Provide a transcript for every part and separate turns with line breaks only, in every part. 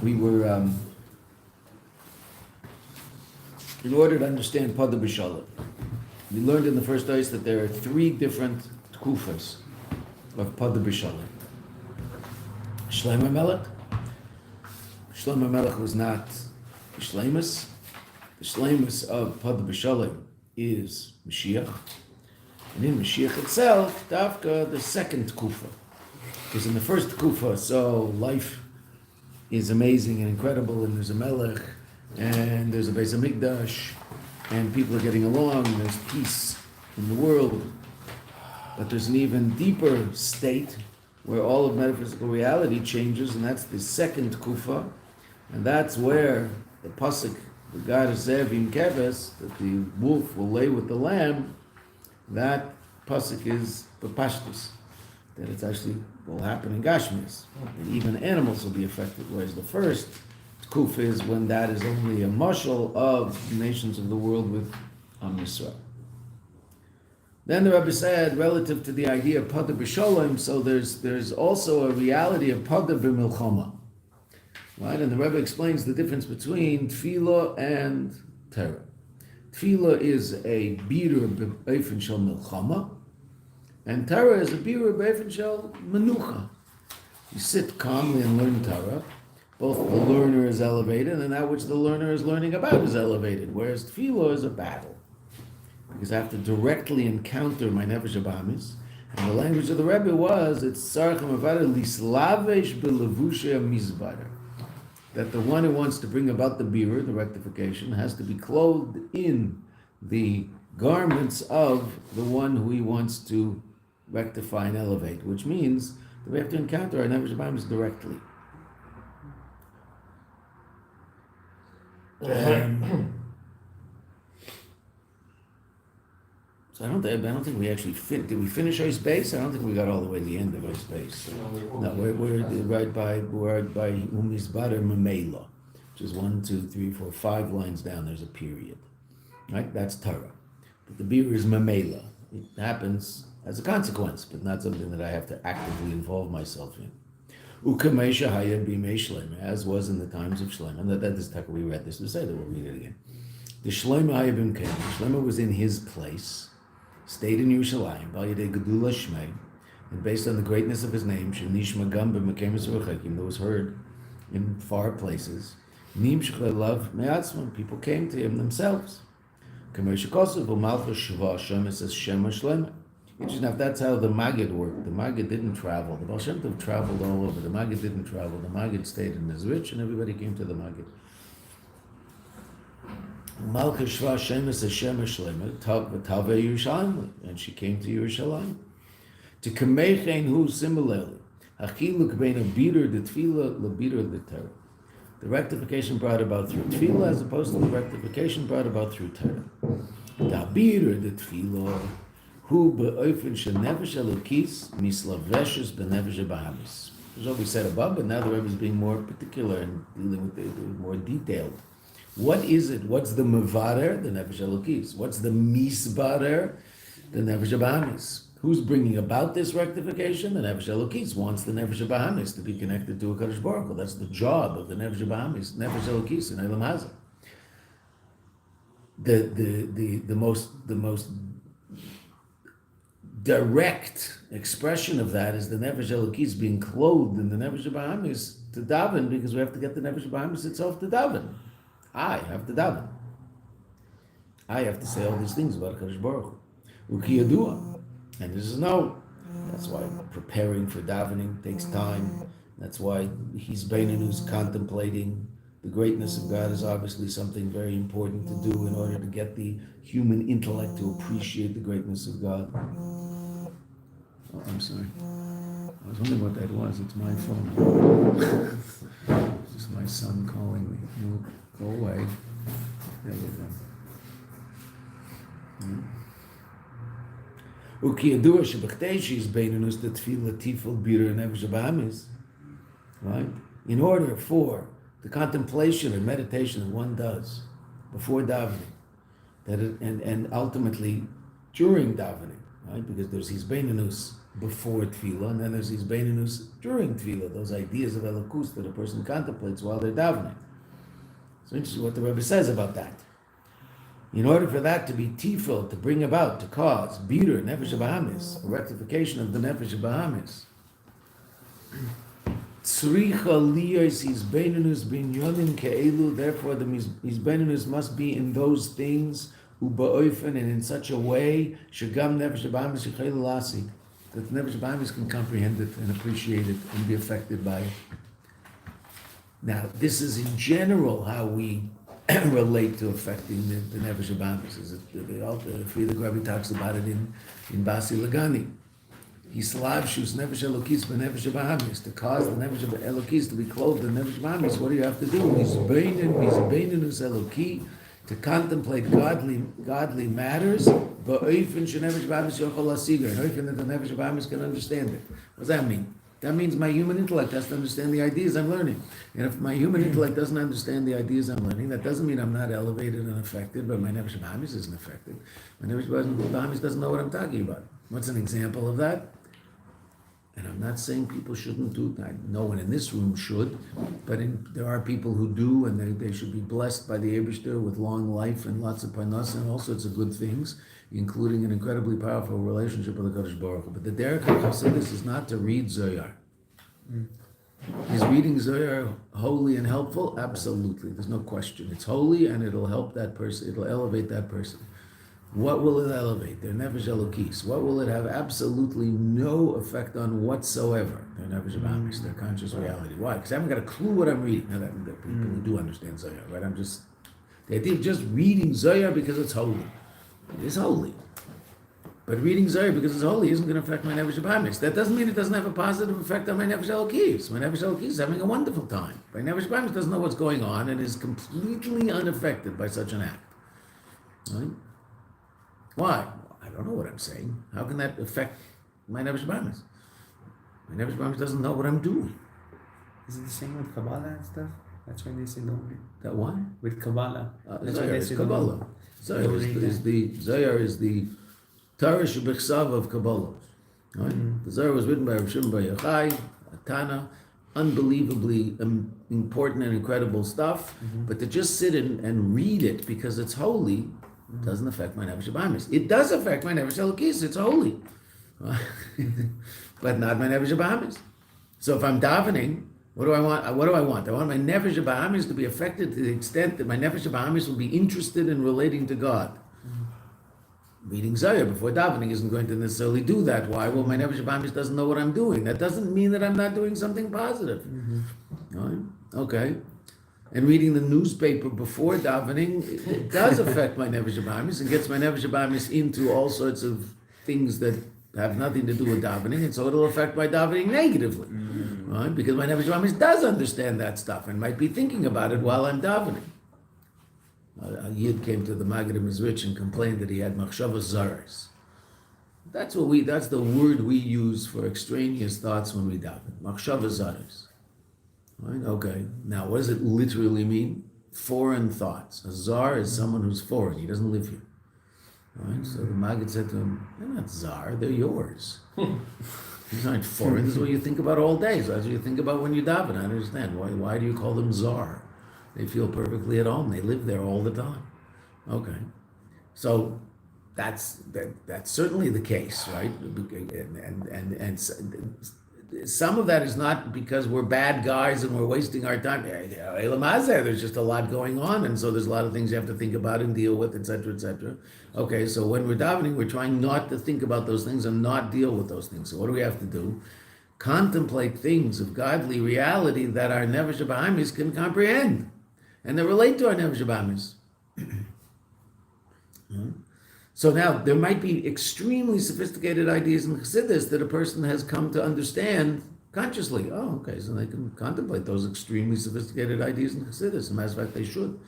we were, in order to understand Pode besholom, we learned in the first days that there are three different tkufas of Pode besholom. Shlomo Melech. Shlomo Melech was not Shlemus. The Shlemus of Pode besholom is Mashiach. And in Mashiach itself, Davka, the second Tkufa. Because in the first Tkufa, so life is amazing and incredible, and there's a Melech, and there's a Beis HaMikdash, and people are getting along, and there's peace in the world. But there's an even deeper state where all of metaphysical reality changes, and that's the second Tkufa, and that's where the pasuk, the God is Zevim Keves, that the wolf will lay with the lamb, that pasuk is the pashtus, that it's actually will happen in Gashmis, and even animals will be affected. Whereas the first tkuf is when that is only a mashal of the nations of the world with Am Yisrael. Then the Rebbe said, relative to the idea of Pode besholom, so there's also a reality of Pode b'milchama, right? And the Rebbe explains the difference between tefillah and Torah. Tefillah is a birur b'eifin shel milchama, and Torah is a birur b'eifin shel menucha. You sit calmly and learn Torah. Both the learner is elevated, and that which the learner is learning about is elevated. Whereas tefillah is a battle, because I have to directly encounter my nefesh habahamis. And the language of the Rebbe was, it's tzarich mavada lislavesh belevushe mizbader, that the one who wants to bring about the birur, the rectification, has to be clothed in the garments of the one who he wants to rectify and elevate, which means that we have to encounter our nefesh habahamis directly. So I don't think we actually did we finish our space? I don't think we got all the way to the end of our space. No, we're right by Umizbader Mamela, which is 1, 2, 3, 4, 5 lines down. There's a period, right? That's Torah. But the beer is Mamela. It happens as a consequence, but not something that I have to actively involve myself in. Ukamesha Hayah Bimei Shlomo, as was in the times of Shlomo. And that is we read this to say that we'll read it again. The Shlomo Hayah Bim came. Shlomo was in his place, stayed in Yerushalayim, Bal Yedei Gedula Shmei, and based on the greatness of his name, Shenishma Gam B'Mekemes Rechakim, that was heard in far places. Nim Shechelav Me'atzman, people came to him themselves. Kamesha Kosev U'Malchus Shva Shem, it says Shema Shlomo. Interesting enough, that's how the Maggid worked. The Maggid didn't travel. The Baal Shem Tov traveled all over. The Maggid didn't travel. The Maggid stayed in his rich, and everybody came to the Maggid. Malchus Shva Shemes Hashem Shlema Tave Yerushalayim, and she came to Yerushalayim. To Kamechein Hu similarly, Achiluk Bein a Bidur the Tefillah LeBidur the Torah. The rectification brought about through Tefillah, as opposed to the rectification brought about through Torah. Da Bidur the Tefillah. Who be'ofen shenefesh elokis mislaveshes benefesh habahamis. This is what we said above, but now the Rebbe is being more particular and dealing with it more detailed. What is it? What's the mevader? The nefesh elokis. What's the misbader? The nefesh habahamis. Who's bringing about this rectification? The nefesh elokis wants the nefesh habahamis to be connected to a Kadosh Baruch Hu. That's the job of the nefesh habahamis, nefesh elokis in Elam Hazah. The most direct expression of that is the Nefesh Elokis being clothed in the Nefesh Habahamis to daven, because we have to get the Nefesh Habahamis itself to daven. I have to daven. I have to say all these things about Kadosh Baruch Hu. Uki Yadua. And this is known. That's why preparing for davening takes time. That's why he's Beinin who's contemplating the greatness of God is obviously something very important to do in order to get the human intellect to appreciate the greatness of God. Oh, I'm sorry. I was wondering what that was. It's my phone. It's just my son calling me. He'll go away. There you go. Uki Yadua Shebachteshi is Beinunus the Tefillah Tifel Birur Nefesh Habahamis. Right? In order for the contemplation and meditation that one does before davening, and ultimately during davening, right? Because there's his beinunus before tefillah, and then there's hisbeinenus during tefillah, those ideas of elokus that a person contemplates while they're davening. So interesting what the Rebbe says about that. In order for that to be tifel, to bring about, to cause, bitur, nefesh habahamis, a rectification of the nefesh habahamis, tzricha liyos hisbeinenus binyonim ke'elu, therefore the hisbeinenus must be in those things, uba'ofen, and in such a way, shagam nefesh habahamis yichelu lasig, that the nefesh habahamis can comprehend it and appreciate it and be affected by it. Now, this is in general how we relate to affecting the nefesh habahamis. The Frierdiker Rebbe talks about it in Basi Lagani. Hislavshus nefesh elokis b'nefesh habahamis, to cause the nefesh elokis to be clothed in nefesh habahamis. What do you have to do? Hisbeinenus eloki, to contemplate godly matters, ba'ofen shenefesh habahamis yochol lasiger, an ofen that the nefesh habahamis can understand it. What does that mean? That means my human intellect has to understand the ideas I'm learning. And if my human intellect doesn't understand the ideas I'm learning, that doesn't mean I'm not elevated and affected, but my nefesh habahamis isn't affected. My nefesh habahamis doesn't know what I'm talking about. What's an example of that? And I'm not saying people shouldn't do that. No one in this room should, but there are people who do, and they should be blessed by the Eibishter with long life and lots of parnas and all sorts of good things, including an incredibly powerful relationship with the Kadosh Baruch Hu. But the derech of Chassidus is not to read Zohar. Is reading Zohar holy and helpful? Absolutely. There's no question. It's holy and it'll help that person. It'll elevate that person. What will it elevate? Their nefesh elokis. What will it have? Absolutely no effect on whatsoever. Their nefesh habahamis, their conscious reality. Why? Because I haven't got a clue what I'm reading. Now, there are people who do understand Zohar, right? The idea of just reading Zohar because it's holy. It is holy. But reading Zohar because it's holy isn't going to affect my nefesh habahamis. That doesn't mean it doesn't have a positive effect on my nefesh elokis. My nefesh elokis is having a wonderful time. My nefesh habahamis doesn't know what's going on and is completely unaffected by such an act. Right? Why? I don't know what I'm saying. How can that affect my nefesh habahamis? My nefesh habahamis doesn't know what I'm doing.
Is it the same with Kabbalah and stuff? That's why they say no.
That what?
With Kabbalah. That's why
Zohar
they
is
say
Kabbalah.
no.
Zohar is the Torah Shebechsav of Kabbalah. Right? The Zohar was written by Rav Shimon Bar Yochai, a Tana, unbelievably important and incredible stuff. But to just sit and read it because it's holy doesn't affect my nefesh habahamis. It does affect my nefesh elokis. It's holy, but not my nefesh habahamis. So if I'm davening, what do I want? I want my nefesh habahamis to be affected to the extent that my nefesh habahamis will be interested in relating to God. Reading Zohar before davening isn't going to necessarily do that. Why? Well, my nefesh habahamis doesn't know what I'm doing. That doesn't mean that I'm not doing something positive. Right? Okay. And reading the newspaper before davening, it does affect my nefesh habahamis and gets my nefesh habahamis into all sorts of things that have nothing to do with davening, and so it'll affect my davening negatively, right? Because my nefesh habahamis does understand that stuff and might be thinking about it while I'm davening. A Yid came to the Maggid Mizrich and complained that he had machshavas zaros. That's the word we use for extraneous thoughts when we daven. Machshavas zaros. Right? Okay. Now, what does it literally mean? Foreign thoughts. A zar is someone who's foreign. He doesn't live here. Right? So the Maggid said to him, "They're not zar. They're yours. These aren't foreign. This is what you think about all day. So that's what you think about when you daven. I understand. Why do you call them zar? They feel perfectly at home. They live there all the time. Okay. So that's certainly the case, right? And some of that is not because we're bad guys and we're wasting our time. There's just a lot going on, and so there's a lot of things you have to think about and deal with, etc., etc. Okay, so when we're davening, we're trying not to think about those things and not deal with those things. So what do we have to do? Contemplate things of godly reality that our nefesh habahamis can comprehend, and that relate to our nefesh habahamis. So now, there might be extremely sophisticated ideas in Chassidus that a person has come to understand consciously. Oh, okay, so they can contemplate those extremely sophisticated ideas in Chassidus. As a matter of fact, they should.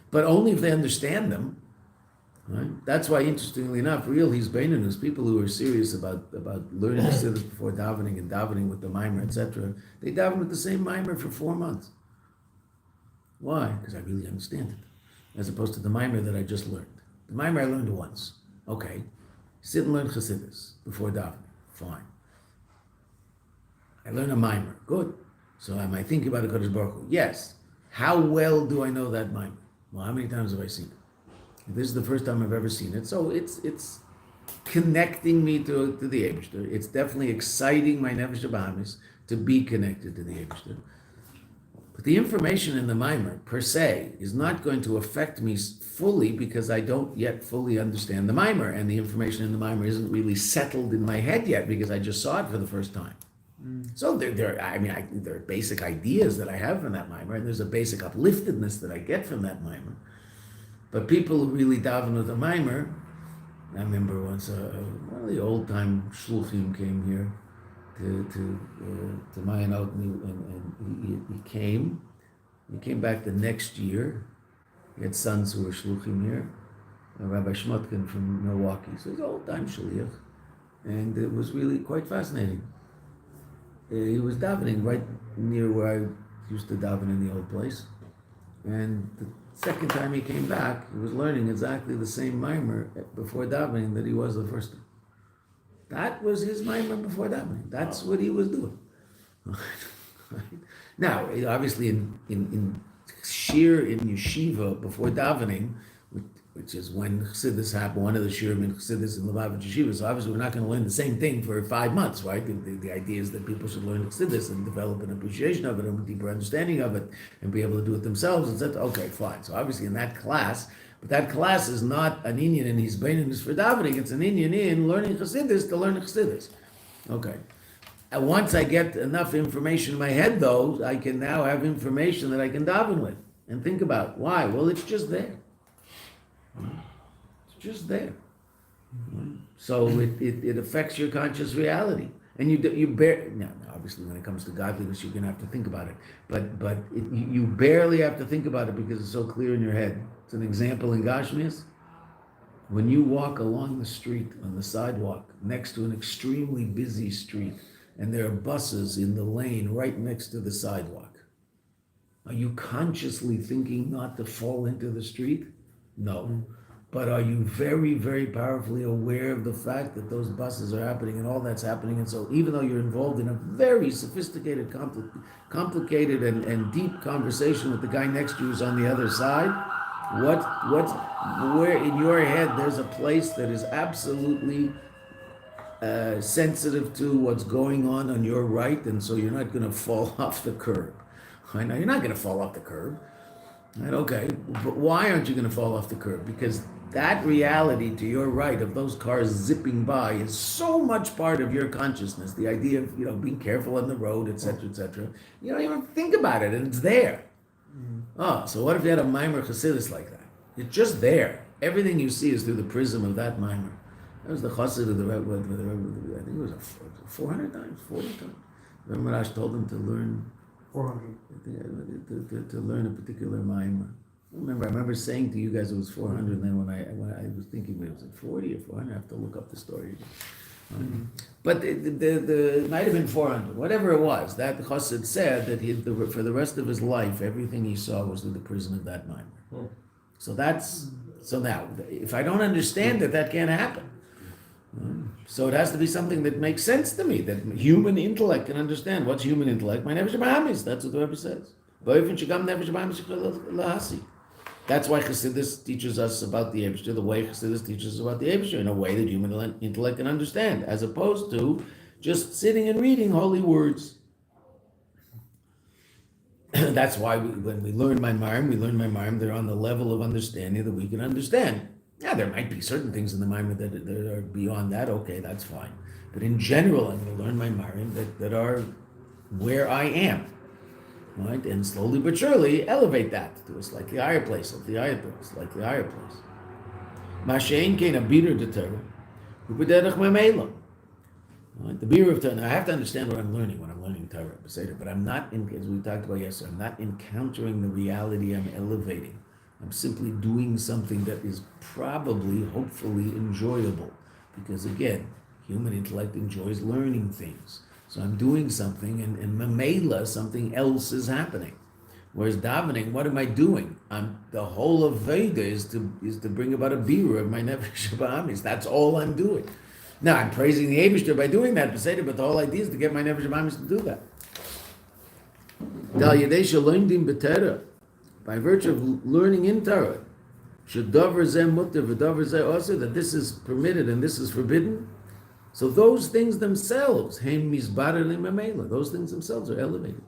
But only if they understand them. Right? That's why, interestingly enough, real hisbeinenus, people who are serious about learning Chassidus before davening and davening with the mimer, etc., they daven with the same mimer for 4 months. Why? Because I really understand it, as opposed to the mimer that I just learned. The mimer I learned once. Okay. Sit and learn Chassidus before davening. Fine. I learn a mimer. Good. So am I thinking about the Kodesh Baruch Hu? Yes. How well do I know that mimer? Well, how many times have I seen it? This is the first time I've ever seen it. So it's connecting me to the Eibishter. It's definitely exciting my Nefesh Bahamis to be connected to the Eibishter. But the information in the mimer, per se, is not going to affect me fully because I don't yet fully understand the mimer, and the information in the mimer isn't really settled in my head yet because I just saw it for the first time. So there are basic ideas that I have from that mimer, and there's a basic upliftedness that I get from that mimer. But people who really daven with the mimer, I remember once one of the old-time shluchim came here to Mayanot, and he came. He came back the next year. He had sons who were shluchim here. Rabbi Shmotkin from Milwaukee. So he's an old-time shliach, and it was really quite fascinating. He was davening right near where I used to daven in the old place, and the second time he came back, he was learning exactly the same mimer before davening that he was the first time. That was his mimer before davening. That's what he was doing. Now, obviously, in yeshiva before davening, which is when Chassidus happened, one of the shiurim in Chassidus in Lubavitch Yeshiva. So obviously, we're not going to learn the same thing for 5 months, right? The idea is that people should learn Chassidus and develop an appreciation of it, and a deeper understanding of it, and be able to do it themselves, etc. Okay, fine. So obviously, in that class, but that class is not an inyan in his beinus for davening. It's an inyan in learning Chassidus to learn Chassidus. Okay. And once I get enough information in my head, though, I can now have information that I can daven with and think about. Why? Well, it's just there. It's just there. So it affects your conscious reality, and you bear. Now, obviously, when it comes to godliness, you're going to have to think about it. But you barely have to think about it because it's so clear in your head. It's an example in Gashmias. When you walk along the street on the sidewalk next to an extremely busy street, and there are buses in the lane right next to the sidewalk, are you consciously thinking not to fall into the street? No. But are you very, very powerfully aware of the fact that those buses are happening and all that's happening? And so even though you're involved in a very sophisticated, complicated and deep conversation with the guy next to you who's on the other side, where in your head there's a place that is absolutely sensitive to what's going on your right, and so you're not going to fall off the curb. I know you're not going to fall off the curb. Right, okay, but why aren't you going to fall off the curb? Because that reality to your right of those cars zipping by is so much part of your consciousness. The idea of being careful on the road, etc., etc. You don't even think about it, and it's there. Oh, so what if you had a mimer chassidus like that? It's just there. Everything you see is through the prism of that mimer. That was the chassid of the Rebbe. I think it was 400 times, 40 times. The Rash told him to learn 400. To learn a particular mimer. I remember saying to you guys it was 400, and then when I was thinking, was it 40 or 400? I have to look up the story again. But it might have been 400, whatever it was. That the chassid said that for the rest of his life, everything he saw was through the prism of that mimer. So now, if I don't understand it, that can't happen. So it has to be something that makes sense to me, that human intellect can understand. What's human intellect? My nefesh b'hamis. That's what the Rebbe says. That's why Chassidus teaches us about the Eibishter, the way Chassidus teaches us about the Eibishter, in a way that human intellect can understand, as opposed to just sitting and reading holy words. That's why when we learn Maimarim, they're on the level of understanding that we can understand. Yeah, there might be certain things in the Maimon that are beyond that. Okay, that's fine. But in general, I'm going to learn Maimarim that are where I am, right? And slowly but surely elevate that to a slightly higher place, slightly higher place. Mashein kein a bitter de Torah, ubederach memela. Right? The beer of Torah. I have to understand what I'm learning when I'm learning Torah, but I'm not, as we talked about yesterday, I'm not encountering the reality I'm elevating. I'm simply doing something that is probably, hopefully, enjoyable. Because again, human intellect enjoys learning things. So I'm doing something, and mamela, something else is happening. Whereas davening, what am I doing? The whole of Veda is to bring about a birur of my nefesh b'amis. That's all I'm doing. Now, I'm praising the Eibishter by doing that, but the whole idea is to get my Nefesh Abamis to do that. Dal Yedei Shalomdim b'Torah, by virtue of learning in Torah, Shedavar Zeh Mutter v'Davar Zeh Osir, that this is permitted and this is forbidden. So those things themselves, Heim Mizbarer Limamela, those things themselves are elevated.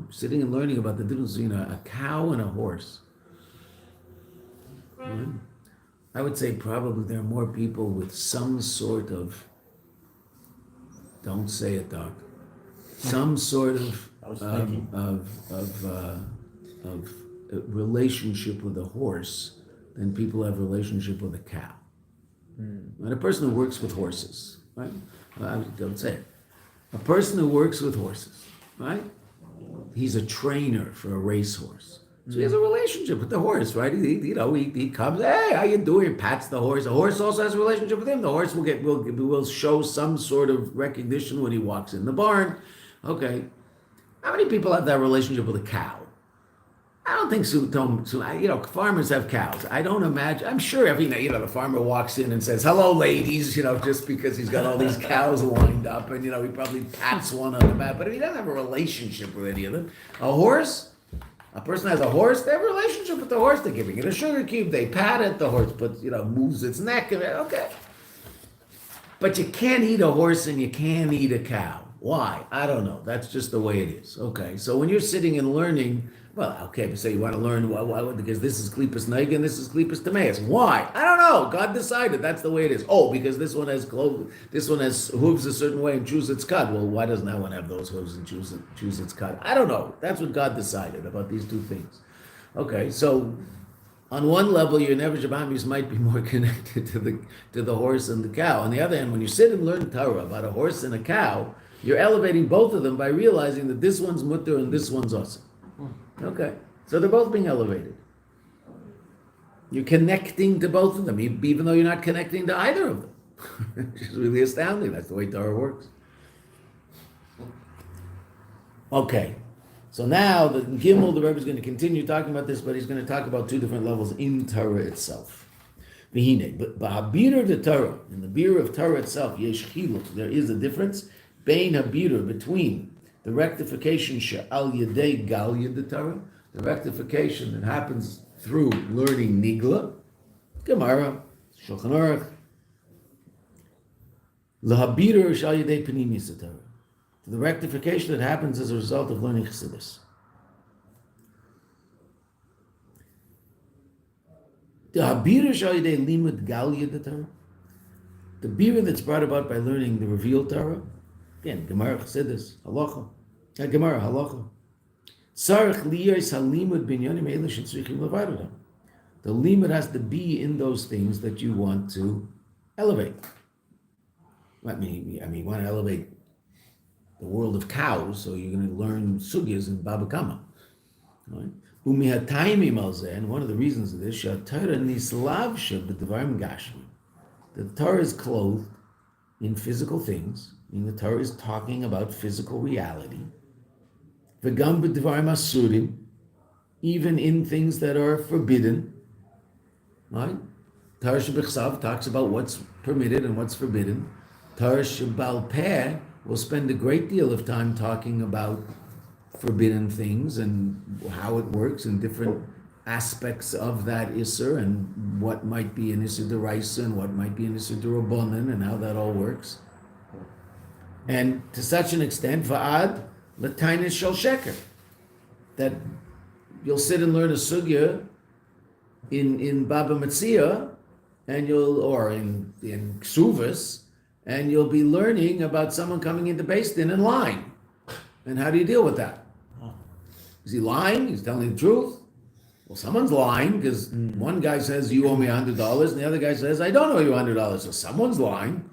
Sitting and learning about the difference between a cow and a horse. I would say probably there are more people with some sort of, don't say it, Doc, some sort of relationship with a horse than people have relationship with a cow. And a person who works with horses, right? I don't say it. A person who works with horses, right? He's a trainer for a racehorse. So he has a relationship with the horse, right? He comes, hey, how you doing? He pats the horse. The horse also has a relationship with him. The horse will show some sort of recognition when he walks in the barn. Okay. How many people have that relationship with a cow? I don't think so. Farmers have cows. I don't imagine. I'm sure every the farmer walks in and says, hello, ladies, just because he's got all these cows lined up, and, he probably pats one on the back, but he doesn't have a relationship with any of them. A horse, a person has a horse, they have a relationship with the horse. They're giving it a sugar cube, they pat it, the horse moves its neck, and okay. But you can't eat a horse and you can't eat a cow. Why? I don't know. That's just the way it is. Okay. So when you're sitting and learning, but say you want to learn why, because this is Klipas Neiga and this is Klipas Tameas. Why? I don't know. God decided that's the way it is. Oh, because this one has hooves a certain way and chews its cud. Well, why doesn't that one have those hooves and chews its cud? I don't know. That's what God decided about these two things. Okay, so on one level, your Nefesh Abamis might be more connected to the horse and the cow. On the other hand, when you sit and learn Torah about a horse and a cow, you're elevating both of them by realizing that this one's mutter and this one's awesome. Okay, so they're both being elevated. You're connecting to both of them, even though you're not connecting to either of them. Which is really astounding. That's the way Torah works. Okay, so now the Gimel, the Rebbe is going to continue talking about this, but he's going to talk about two different levels in Torah itself. But Habir the Torah, in the Bir of Torah itself, Yesh Chiluk, there is a difference. Bein Habir, between the rectification she'al yedei gal yed Torah, the rectification that happens through learning Nigla, Gemara, Shulchan Aruch, L'habir she'al yedei pnimis Torah, the rectification that happens as a result of learning Chassidus. The habir she'al yedei limud gal yed Torah, the bira that's brought about by learning the revealed Torah. Again, Gemara Chassidus, Halacha. Gemara Halacha. Sarich liyos halimud binyanim eilish and tzrichim levarodam. The limud has to be in those things that you want to elevate. I mean, you want to elevate the world of cows, so you're going to learn sugyas in Baba Kama. Right? And one of the reasons of this, the Torah is clothed in physical things. I mean, the Torah is talking about physical reality. Even in things that are forbidden. Right? Torah Shebechsav talks about what's permitted and what's forbidden. Torah Shebal Peh will spend a great deal of time talking about forbidden things and how it works and different aspects of that Isser and what might be an Isser D'Oraisa and what might be an Isser D'Rabbanan and how that all works. And to such an extent, Va'ad L'Tainis Shel Sheker, that you'll sit and learn a sugya in Baba Metzia, and or in Ksuvas, and you'll be learning about someone coming into Beis Din and lying. And how do you deal with that? Is he lying? He's telling the truth? Well, someone's lying because one guy says you owe me $100, and the other guy says I don't owe you $100. So someone's lying.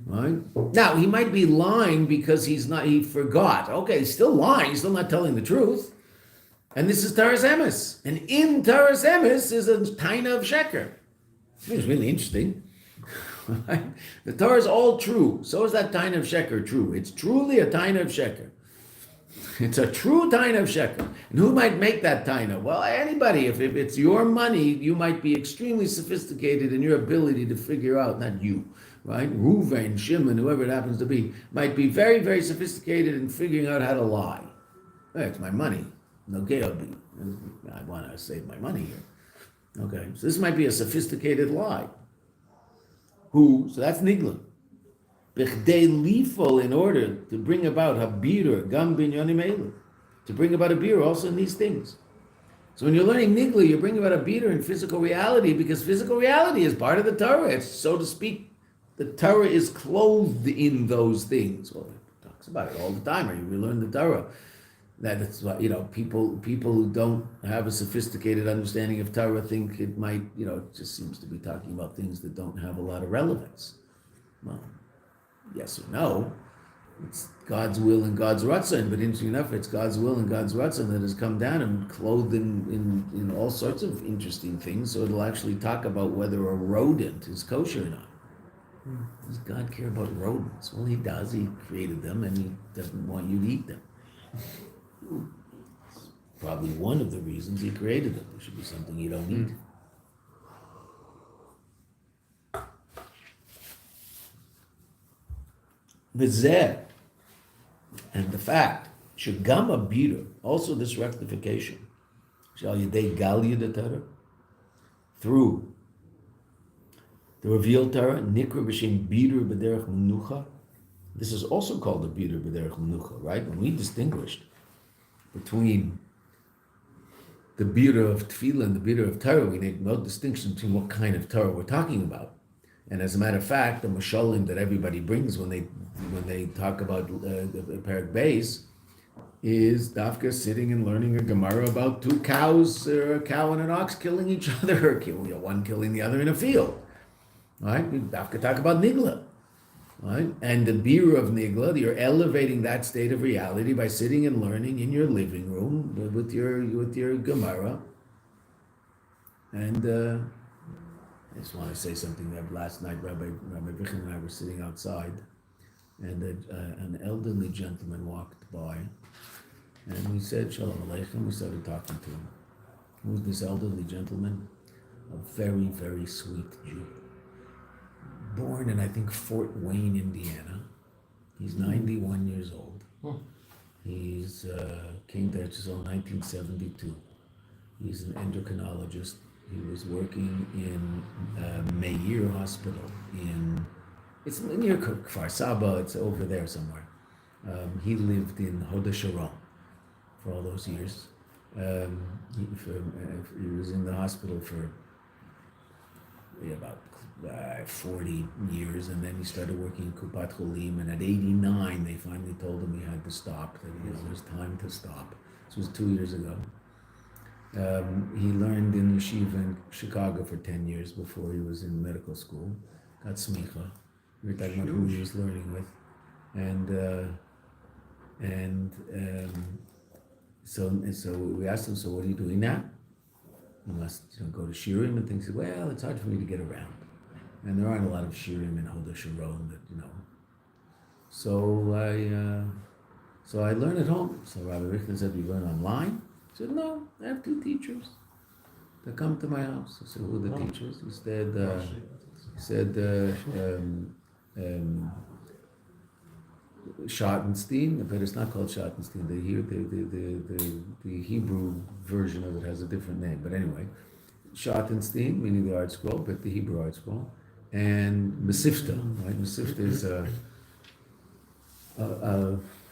Right? Now, he might be lying because he forgot. Okay, he's still lying, he's still not telling the truth. And this is Taras Emes. And in Taras Emes is a taina of sheker. It's really interesting. Right? The Torah is all true. So is that taina of sheker true. It's truly a taina of sheker. It's a true taina of shekel. And who might make that taina? Well, anybody. If it's your money, you might be extremely sophisticated in your ability to figure out, not you, right? Reuven, Shimon, whoever it happens to be, might be very, very sophisticated in figuring out how to lie. Hey, it's my money. Okay, I want to save my money here. Okay, so this might be a sophisticated lie. So that's nigla. B'chdei lifol, in order to bring about habira gam binyanim elu, to bring about a bira also in these things. So when you're learning nigla, you're bringing about a bira in physical reality, because physical reality is part of the Torah. It's, so to speak, the Torah is clothed in those things. Well, it talks about it all the time. We learn the Torah. That it's, people who don't have a sophisticated understanding of Torah think it might, it just seems to be talking about things that don't have a lot of relevance. Well, yes or no, it's God's will and God's ratzon, but interesting enough, it's God's will and God's ratzon that has come down and clothed in all sorts of interesting things, so it'll actually talk about whether a rodent is kosher or not. Does God care about rodents? Well, he does. He created them, and he doesn't want you to eat them. Probably one of the reasons he created them. There should be something you don't eat. V'zeh, and the fact, shegam abira, also this rectification, shall yedei gal Torah, through the revealed Torah, nikra b'shem bira b'derech menucha. This is also called the bira b'derech menucha, right? When we distinguished between the bira of tefillah and the bira of Torah, we made no distinction between what kind of Torah we're talking about. And as a matter of fact, the besholom that everybody brings when they talk about Perek Beis is dafka sitting and learning a Gemara about two cows, a cow and an ox killing each other, or one killing the other in a field. Right? We dafka talk about nigla. Right? And the bira of nigla, you're elevating that state of reality by sitting and learning in your living room with your Gemara. And I just want to say something that last night Rabbi Kaplan and I were sitting outside, and an elderly gentleman walked by, and we said, Shalom Aleichem. We started talking to him. Who was this elderly gentleman? A very, very sweet Jew. Born in, I think, Fort Wayne, Indiana. He's 91 years old. He's came to Israel in 1972. He's an endocrinologist. He was working in Meir Hospital it's near Kfar Saba, it's over there somewhere. He lived in Hod HaSharon for all those years. He was in the hospital for about 40 years, and then he started working in Kupat Cholim, and at 89 they finally told him he had to stop, that it was time to stop. This was 2 years ago. He learned in Yeshiva in Chicago for 10 years before he was in medical school. Got smicha. We were talking about who he was learning with. So we asked him, so what are you doing now? You must go to shiurim and things. He said, well, it's hard for me to get around. And there aren't a lot of shiurim in Hod HaSharon that, So I learn at home. So Rabbi Kaplan said, you learn online? I said, no, I have 2 teachers that come to my house. I said, who are the teachers? He said, Schottenstein, but it's not called Schottenstein. The Hebrew version of it has a different name. But anyway, Schottenstein, meaning the art scroll, but the Hebrew art scroll, and Mesifta, right? Mesifta is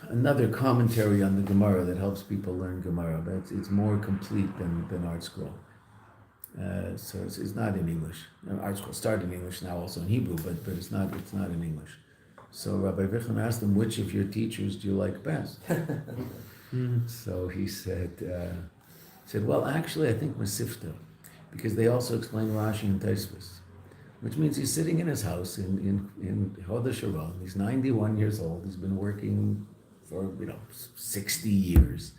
another commentary on the Gemara that helps people learn Gemara, but it's more complete than art scroll. So it's not in English. Art scroll started in English, now also in Hebrew, but it's not in English. So Rabbi Kaplan asked him, which of your teachers do you like best? So he said, well, actually, I think Mesifta, because they also explain Rashi and Tosfos, which means he's sitting in his house in Hod HaSharon. He's 91 years old. He's been working for 60 years.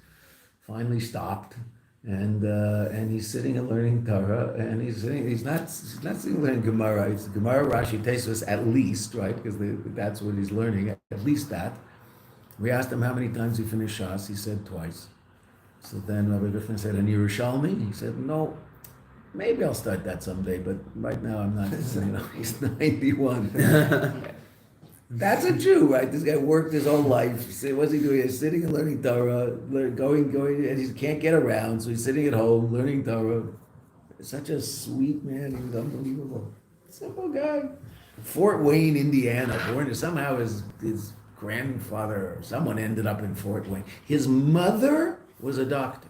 Finally stopped, and he's sitting and learning Torah, and he's not sitting learning Gemara. It's Gemara, Rashi, Tosfos at least, right? Because that's what he's learning, at least that. We asked him how many times he finished Shas. He said twice. So then Rabbi Kaplan said, and Yerushalmi? He said, no, maybe I'll start that someday, but right now I'm not, he's 91. That's a Jew, right? This guy worked his whole life. What's he doing? He's sitting and learning Torah, going, and he can't get around, so he's sitting at home learning Torah. Such a sweet man. He was unbelievable. Simple guy. Fort Wayne, Indiana. Born somehow his grandfather or someone ended up in Fort Wayne. His mother was a doctor.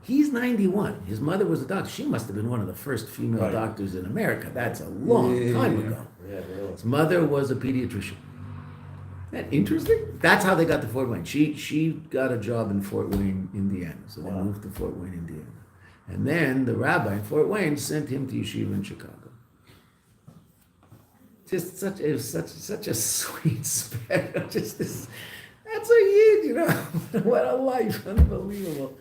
He's 91. His mother was a doctor. She must have been one of the first female doctors in America. That's a long time ago.
Yeah, really.
His mother was a pediatrician. Isn't that interesting? That's how they got to Fort Wayne. She got a job in Fort Wayne, Indiana. So they moved to Fort Wayne, Indiana. And then the rabbi in Fort Wayne sent him to Yeshiva in Chicago. Just such a sweet spirit. Just this, that's a yid, what a life, unbelievable.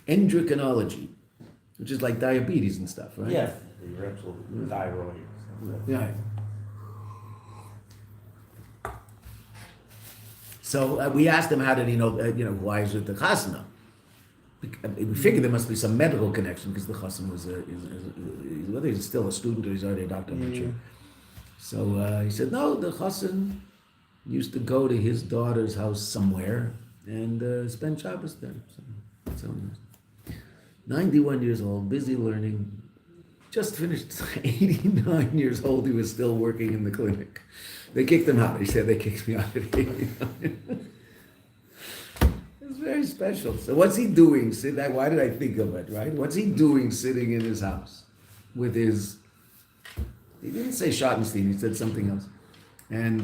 Endocrinology, which is like diabetes and stuff, right?
Yeah, the actual thyroid.
Yeah. So we asked him, how did he know, why is it the chasna? We figured there must be some medical connection because the chassan was whether he's still a student or he's already a doctor, I'm not sure. So he said, no, the chassan used to go to his daughter's house somewhere and spend Shabbos there. So that's how he was. 91 years old, busy learning, just finished 89 years old, he was still working in the clinic. They kicked him out. He said, they kicked me out at 89. It's very special. So what's he doing? Why did I think of it, right? What's he doing sitting in his house with his, he didn't say Schottenstein, he said something else, and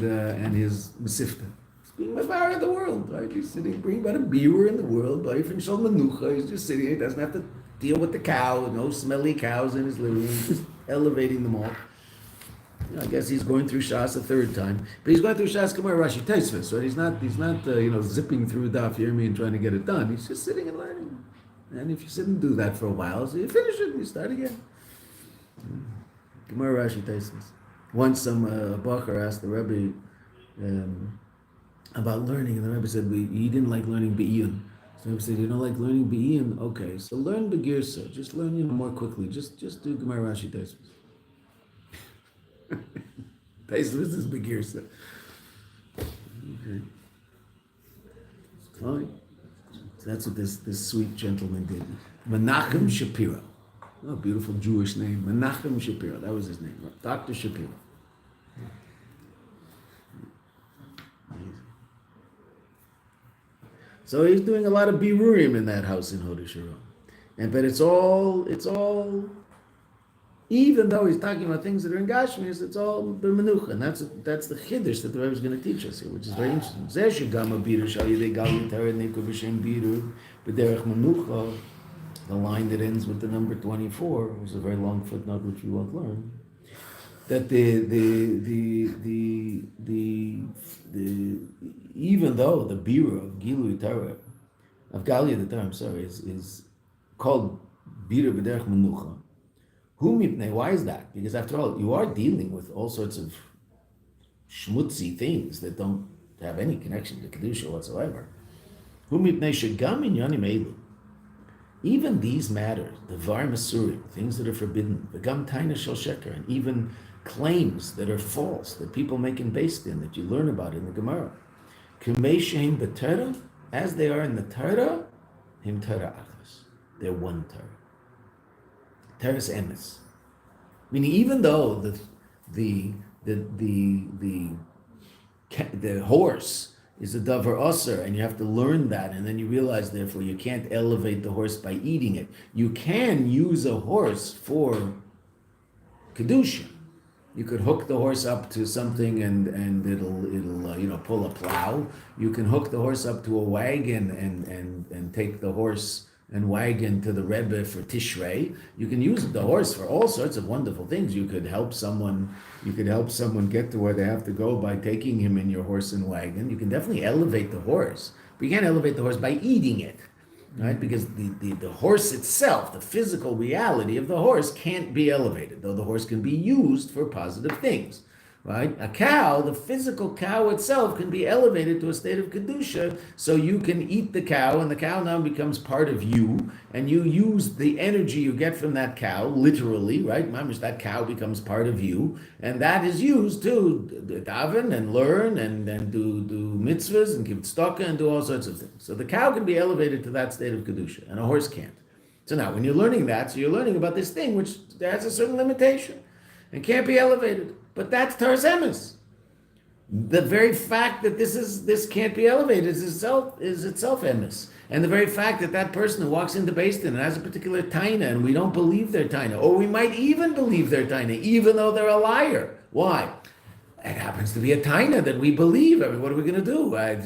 his Mesifta. He's being Mavar of the world, right? He's sitting, bringing about a beer in the world, but he's just sitting, he doesn't have to deal with the cow, no smelly cows in his living room, just elevating them all. I guess he's going through Shas a third time, but he's going through Shas Gemara Rashi Tosfos, right? He's not zipping through Daf Yomi and trying to get it done. He's just sitting and learning. And if you sit and do that for a while, so you finish it and you start again. Gemara Rashi Tosfos. Once some Bacher asked the Rebbe about learning, and the Rebbe said he didn't like learning Be'iyun. So the Rebbe said, you don't like learning Be'iyun? Okay, so learn Begirsa. Just learn more quickly. Just do Gemara Rashi Tosfos. Tosfos is Begirsa. Okay. Fine. So that's what this sweet gentleman did. Menachem Shapiro. Oh, beautiful Jewish name. Menachem Shapiro. That was his name. Dr. Shapiro. So he's doing a lot of birurim in that house in Hod Hasharon. But it's all, even though he's talking about things that are in Gashmis, it's all b'menucha. And that's the chiddush that the Rebbe is going to teach us here, which is very interesting. Zeh shegama biru shal yidei gal yiteret neku b'shem biru b'derech menucha. The line that ends with the number 24, which is a very long footnote which we won't learn, that the even though the biru of Gilu Torah, of Galia the Torah, is called biru b'derech menucha. Why is that? Because after all, you are dealing with all sorts of schmutzy things that don't have any connection to Kedusha whatsoever. Even these matters, the var masurim, things that are forbidden, the gam taina shel sheker, and even claims that are false, that people make in Beis Din, that you learn about in the Gemara. Kumei shehem b'Torah, as they are in the Torah, him Torah achas. They're one Torah. Teres emes. Meaning, even though the horse is a davar aser, and you have to learn that, and then you realize, therefore, you can't elevate the horse by eating it. You can use a horse for kedusha. You could hook the horse up to something, and it'll pull a plow. You can hook the horse up to a wagon and take the horse and wagon to the Rebbe for Tishrei. You can use the horse for all sorts of wonderful things. You could help someone get to where they have to go by taking him in your horse and wagon. You can definitely elevate the horse, but you can't elevate the horse by eating it, right? Because the horse itself, the physical reality of the horse, can't be elevated, though the horse can be used for positive things. right? A cow, the physical cow itself, can be elevated to a state of kedusha, so you can eat the cow, and the cow now becomes part of you, and you use the energy you get from that cow, literally, right? Mamish, that cow becomes part of you, and that is used to daven and learn and do mitzvahs and give tzedakah and do all sorts of things. So the cow can be elevated to that state of kedusha, and a horse can't. So now, when you're learning that, so you're learning about this thing which has a certain limitation and can't be elevated. But that's Torah's emes. The very fact that this can't be elevated is itself emes. And the very fact that that person who walks into Beis Din and has a particular taina, and we don't believe their taina, or we might even believe their taina, even though they're a liar. Why? It happens to be a taina that we believe. I mean, what are we going to do? Can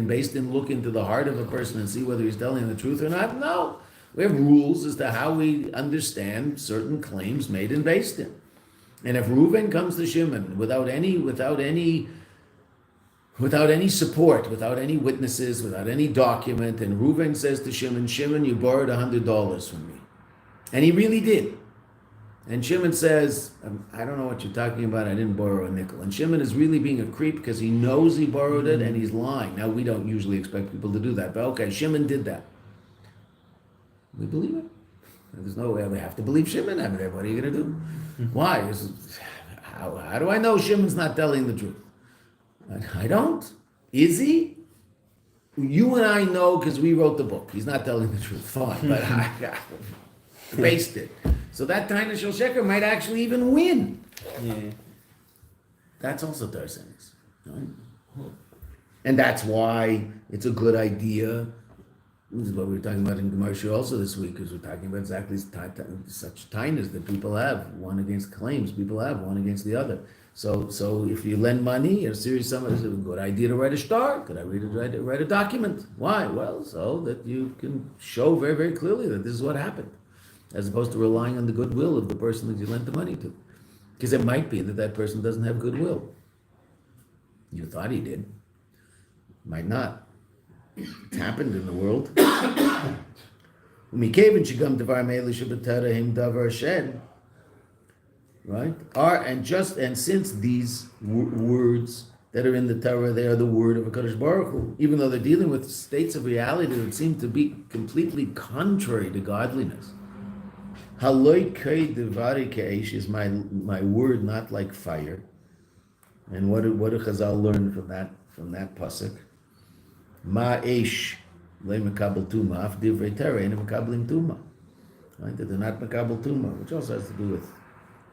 Beis Din look into the heart of a person and see whether he's telling the truth or not? No. We have rules as to how we understand certain claims made in Beis Din. And if Reuven comes to Shimon without any support, without any witnesses, without any document, and Reuven says to Shimon, Shimon, you borrowed $100 from me. And he really did. And Shimon says, I don't know what you're talking about, I didn't borrow a nickel. And Shimon is really being a creep because he knows he borrowed it and he's lying. Now, we don't usually expect people to do that, but okay, Shimon did that. We believe it. There's no way we have to believe Shimon. I mean, what are you going to do? Why? How do I know Shimon's not telling the truth? I don't. Is he? You and I know because we wrote the book. He's not telling the truth. Fine, but I based it. So that Taina Shel Sheker might actually even win.
Yeah.
That's also Torah's emes, right? And that's why it's a good idea. This is what we were talking about in Immerse also this week, because we're talking about exactly such tainas that people have, one against claims people have, one against the other. So if you lend money, a serious sum, it's a good idea to write a star. Could I write a document? Why? Well, so that you can show very, very clearly that this is what happened, as opposed to relying on the goodwill of the person that you lent the money to. Because it might be that person doesn't have goodwill. You thought he did. Might not. It's happened in the world. Right? And since these words that are in the Torah, they are the word of HaKadosh Baruch Hu, even though they're dealing with states of reality that seem to be completely contrary to godliness. Haloi kei devari ke'esh is my word not like fire. And what do Chazal learn from that pasuk? Ma esh le mekabel tuma af divrei Torah ein mekablim tuma. Right? That they're not mekabel tuma, which also has to do with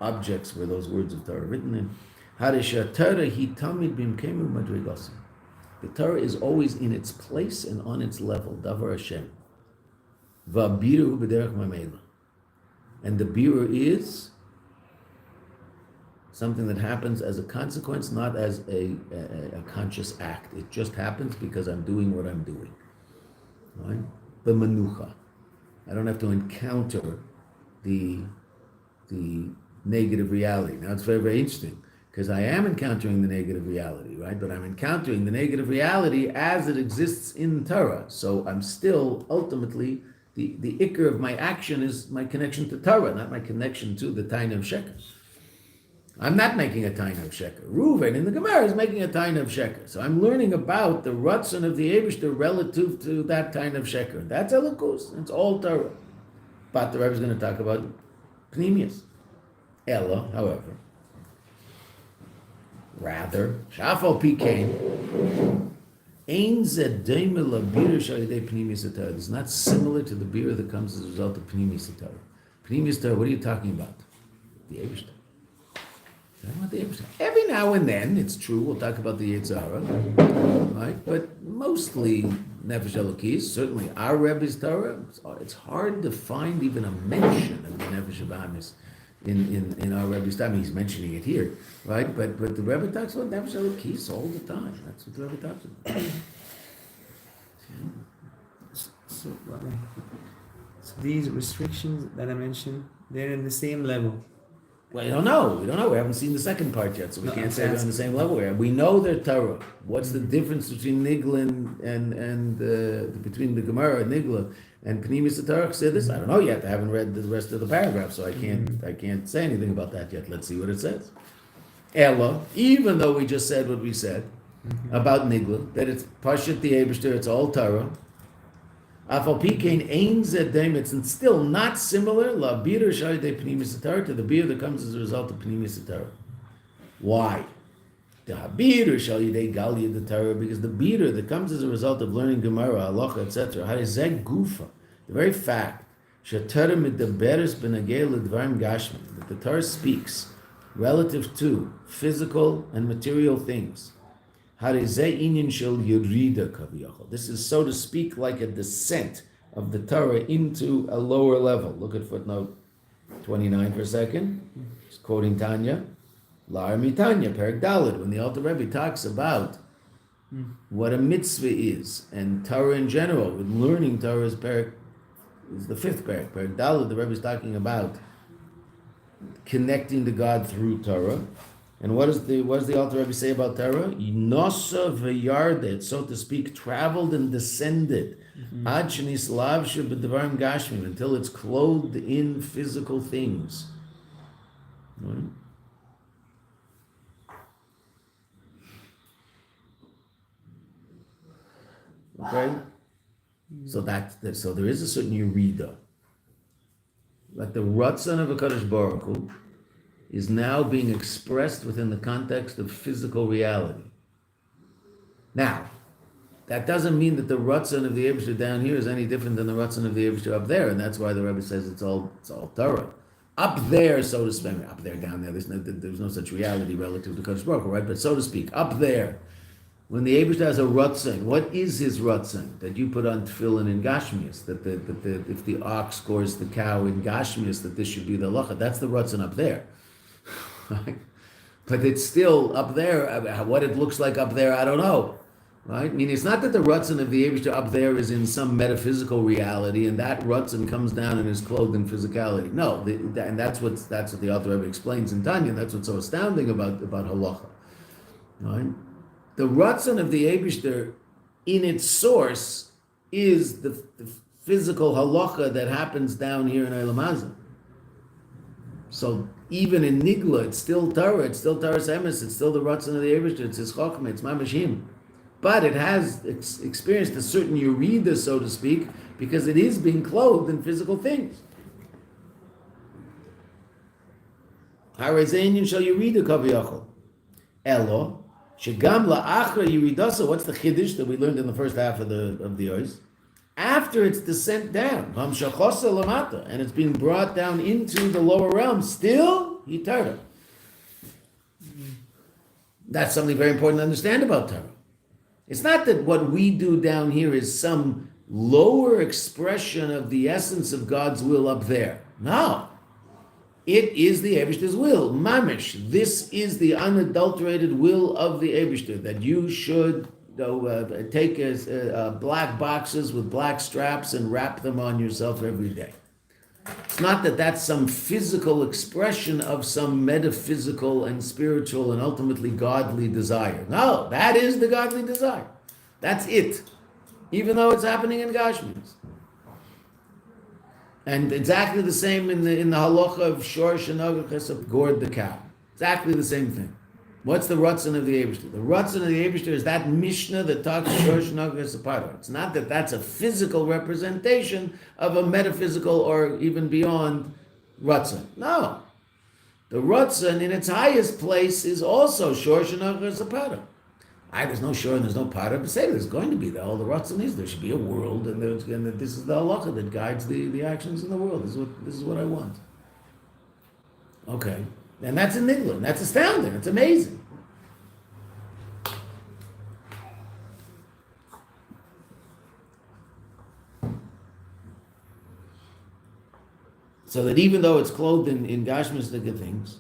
objects where those words of Torah are written in. Harisha Torah hi tamid bimkemu madrigasim. The Torah is always in its place and on its level. Davar Hashem. Va'biru b'derech mamela. And the birur is something that happens as a consequence, not as a conscious act. It just happens because I'm doing what I'm doing. Right? B'menucha. I don't have to encounter the negative reality. Now it's very, very interesting, because I am encountering the negative reality, right? But I'm encountering the negative reality as it exists in Torah. So I'm still ultimately, the ikar of my action is my connection to Torah, not my connection to the Taina of Sheker. I'm not making a Taina of Sheker. Reuven in the Gemara is making a Taina of Sheker. So I'm learning about the Ratzon of the Eibishter relative to that Taina of Sheker. That's Elokus. It's all Torah. But the Rebbe is going to talk about Pnimius. Ella, however, rather, Shafal Pikain, Ein Zedaim Labir Shalidei Pnimius Torah. It's not similar to the beer that comes as a result of Pnimius Torah. Pnimius Torah, what are you talking about? The Eibishter. Every now and then, it's true, we'll talk about the Yetzer Hara, right? But mostly Nefesh Elokis, certainly our Rebbe's Torah, it's hard to find even a mention of the Nefesh Abamis in our Rebbe's time. He's mentioning it here, right? But the Rebbe talks about Nefesh Elokis all the time. That's what the Rebbe talks about.
So these restrictions that I mentioned, they're in the same level.
Well, we don't know. We haven't seen the second part yet, so we can't say they're on the same level. We know they're Torah. What's the difference between Nigla and between the Gemara and Nigla and Pnimis Torah? Say this. I don't know yet. I haven't read the rest of the paragraph, so I can't say anything about that yet. Let's see what it says. Ella, even though we just said what we said about Nigla, that it's Pashat the Eibishter, it's all Torah. Afal Pikein Ein Zedem, it's still not similar, La Bira Shai de Pnimis Torah, to the beer that comes as a result of Pnimis Torah. Why? The Habir Shal Yidei Galia the Torah, because the beer that comes as a result of learning Gemara, Halacha, etc. Harizeg Gufa, the very fact that the Torah speaks relative to physical and material things. This is, so to speak, like a descent of the Torah into a lower level. Look at footnote 29 for a second. He's quoting Tanya. Lar Mitanya, Perek Daled, when the Alter Rebbe talks about what a mitzvah is, and Torah in general, with learning Torah is the fifth Perek. Perek Daled, the Rebbe is talking about connecting to God through Torah. And what does the Alter Rebbe say about Torah? Nosa v'yardet, so to speak, traveled and descended, ad shenislavshe b'devarim gashmim, until it's clothed in physical things. Right? Okay, so there is a certain Yerida, like the Ratzon of HaKadosh Baruch Hu is now being expressed within the context of physical reality. Now, that doesn't mean that the Ratzon of the Eibishter down here is any different than the Ratzon of the Eibishter up there, and that's why the Rebbe says it's all Torah. Up there, so to speak, up there, down there, there's no such reality relative to Kadosh Baruch Hu, right? But so to speak, up there, when the Eibishter has a Ratzon, what is his Ratzon? That you put on tefillin in Gashmias, that if the ox scores the cow in Gashmias, that this should be the halacha. That's the Ratzon up there. Right? But it's still up there. What it looks like up there, I don't know. Right? I mean, it's not that the Ratzon of the Eibishter up there is in some metaphysical reality, and that Ratzon comes down and is clothed in physicality. No, and that's what the Alter Rebbe explains in Tanya. That's what's so astounding about halacha. Right? The Ratzon of the Eibishter, in its source, is the physical halacha that happens down here in Olam Hazeh. So even in Nigla, it's still Torah, it's still Torah's emes, it's still the Ratzon of the Eibishter, it's his Chochmah, it's Mamashim. But it has experienced a certain Yerida, so to speak, because it is being clothed in physical things. Harazayin shall Yerida kaviyachol. Elo, shegam la'achra Yeridasa, what's the Chiddush that we learned in the first half of the Ois? After its descent down, and it's being brought down into the lower realm, still, he Torah. That's something very important to understand about Torah. It's not that what we do down here is some lower expression of the essence of God's will up there. No. It is the Eibishter's will. Mamish. This is the unadulterated will of the Eibishter, that you should take black boxes with black straps and wrap them on yourself every day. It's not that that's some physical expression of some metaphysical and spiritual and ultimately godly desire. No, that is the godly desire. That's it. Even though it's happening in Gashmias. And exactly the same in the halacha of Shor Shenogach of gored the cow. Exactly the same thing. What's the Ratzon of the Eibishter? The Ratzon of the Eibishter is that Mishnah that talks Shor Shenogach Pode. It's not that that's a physical representation of a metaphysical or even beyond Ratzon. No. The Ratzon in its highest place is also Shor Shenogach Pode. There's no Shor and there's no Pode, but say there's going to be all the Ratzon is. There should be a world, and this is the halacha that guides the actions in the world. This is what I want. Okay. And that's in Nigla. That's astounding. It's amazing. So that even though it's clothed in Gashmistic things,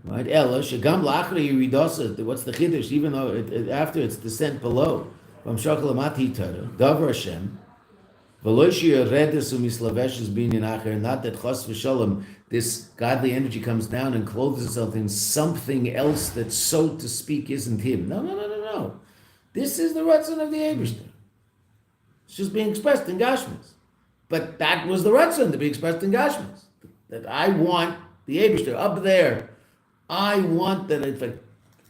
right? Ella, shegam lachra yiridasa, what's the chiddush? Even though after its descent below, from shakolamati Torah, davar Hashem, v'loishi yoredes umislaveshes binyan acher, not that chas v'shalom, this godly energy comes down and clothes itself in something else that, so to speak, isn't him. No. This is the Ratzon of the Eibishter. It's just being expressed in Gashmis. But that was the Ratzon to be expressed in Gashmis. That I want the Eibishter up there, I want that if an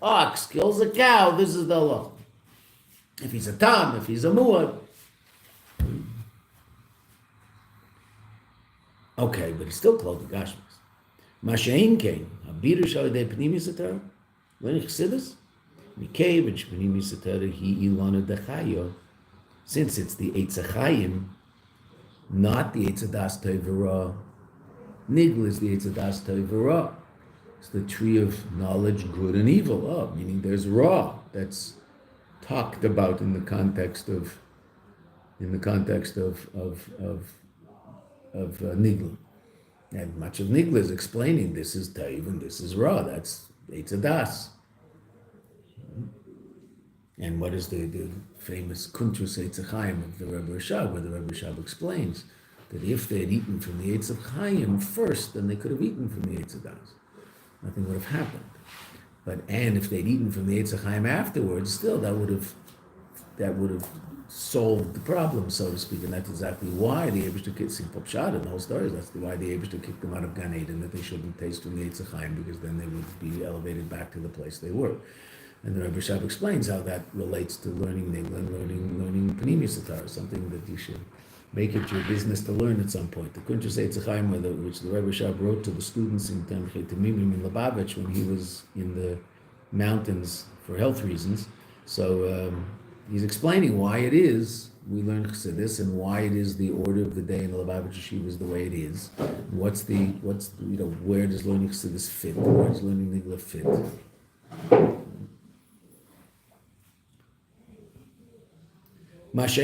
ox kills a cow, this is the law. If he's a tam, if he's a muad. Okay, but he's still called the Gashmas. Mashain came, Abiru Shalidei Pnimis Atara, Learning Chassidus, Mikei, which Pnimis Atara, he Ilana Dechayo, since it's the Eitz HaChaim, not the Eitz HaDas Tevera. Nigla is the Eitz HaDas Tevera. It's the tree of knowledge, good and evil. Oh, meaning there's Ra that's talked about in the context of Nigla. And much of Nigla is explaining this is Taiv and this is Ra. That's Eitz HaDas. And what is the famous Kuntrus Eitz HaChaim of the Rebbe Rashab, where the Rebbe Rashab explains that if they had eaten from the Eitz HaChaim first, then they could have eaten from the Eitz HaDas. Nothing would have happened. And if they'd eaten from the Eitz HaChaim afterwards, still that would have solved the problem, so to speak. And that's exactly why the Eibishter kicked Simple Pshat in the whole story. That's why the Eibishter kicked them out of Gan Eden, that they shouldn't taste from the Eitz HaChaim, because then they would be elevated back to the place they were. And the Rebbe Shab explains how that relates to learning Nigla and learning Panimi Satar, something that you should make it your business to learn at some point. The Kuntrus Eitz HaChaim, which the Rebbe Shab wrote to the students in Temchet Temimim in Lubavitch when he was in the mountains for health reasons. So he's explaining why it is we learn Chassidus and why it is the order of the day in the Lubavitch Yeshiva is the way it is. What's where does learning Chassidus fit? Where does learning Nigla fit? What does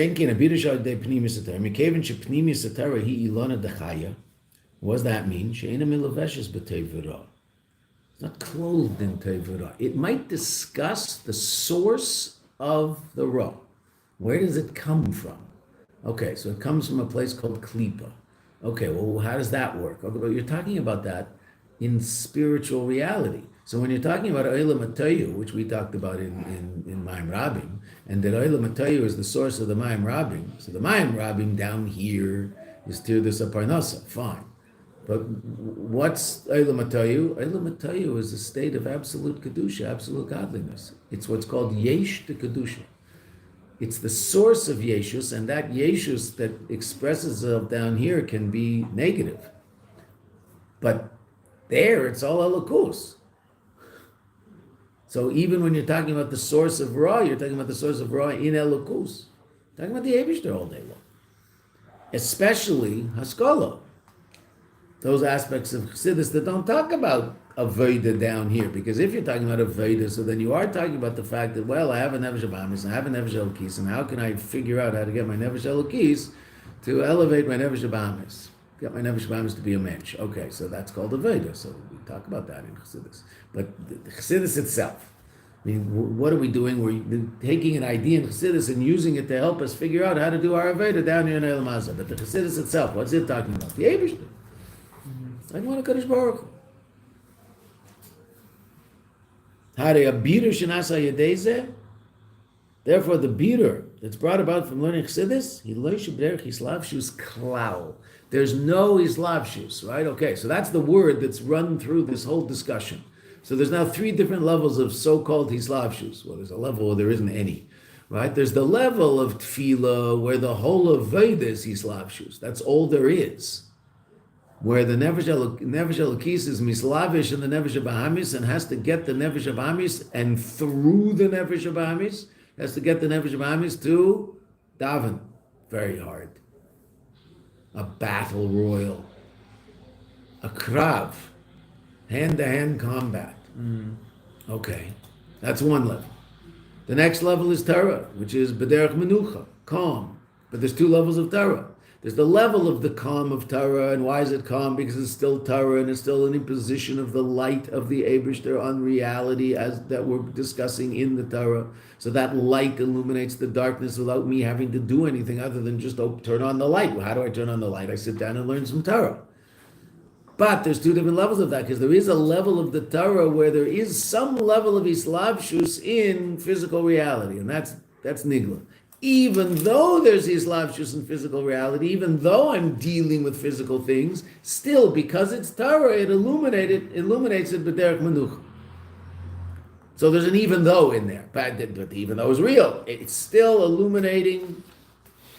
that mean? It's not clothed in tevera. It might discuss the source of the ra. Where does it come from? Okay, so it comes from a place called Klipa. Okay, well, how does that work? Okay, but you're talking about that in spiritual reality. So when you're talking about Olam Atayu, which we talked about in Mayim Rabim, and that Olam Atayu is the source of the Mayim Rabim, so the Mayim Rabim down here is Tirdas Aparnasa, fine. But what's Olam Atayu? Olam Atayu is a state of absolute Kedusha, absolute godliness. It's what's called Yesh to Kedusha. It's the source of Yeshus, and that Yeshus that expresses itself down here can be negative. But there, it's all Elokus. So even when you're talking about the source of Ra, you're talking about the source of Ra in Elokus. Talking about the Eibishter all day long. Especially Haskalah. Those aspects of Chassidus that don't talk about Avodah down here. Because if you're talking about Avodah, so then you are talking about the fact that, well, I have a Nefesh Abamis, and I have a Nefesh Elokis, and how can I figure out how to get my Nefesh Elokis to elevate my Nefesh Abamis? Get my Nefesh Abamis to be a mensch. Okay, so that's called Avodah. So we talk about that in Chassidus. But the Chassidus itself, I mean, what are we doing? We're taking an idea in Chassidus and using it to help us figure out how to do our Avodah down here in Elam Hazah. But the Chassidus itself, what's it talking about? The Eibishter. I want a Kadosh Baruch Hu. Therefore, the beater that's brought about from learning Chassidus, there's no islavshus, right? Okay, so that's the word that's run through this whole discussion. So there's now three different levels of so-called islavshus. Well, there's a level where there isn't any, right? There's the level of tefillah where the whole of Veda is islavshus. That's all there is. Where the Nefesh Elokis is mislavish in the Nefesh Bahamis and has to get the Nefesh Bahamis, and through the Nefesh Bahamis has to get the Nefesh Bahamis to daven. Very hard. A battle royal. A krav. Hand-to-hand combat. Okay, that's one level. The next level is Torah, which is B'derech Menucha, calm. But there's two levels of Torah. There's the level of the calm of Torah, and why is it calm? Because it's still Torah, and it's still an imposition of the light of the Eibishter on reality, as that we're discussing in the Torah. So that light illuminates the darkness without me having to do anything other than just turn on the light. Well, how do I turn on the light? I sit down and learn some Torah. But there's two different levels of that, because there is a level of the Torah where there is some level of islavshus in physical reality, and that's nigla. Even though there's islavshus in physical reality, even though I'm dealing with physical things, still, because it's Torah, it illuminates it b'derech menucha. So there's an even though in there, but the even though is real. It's still illuminating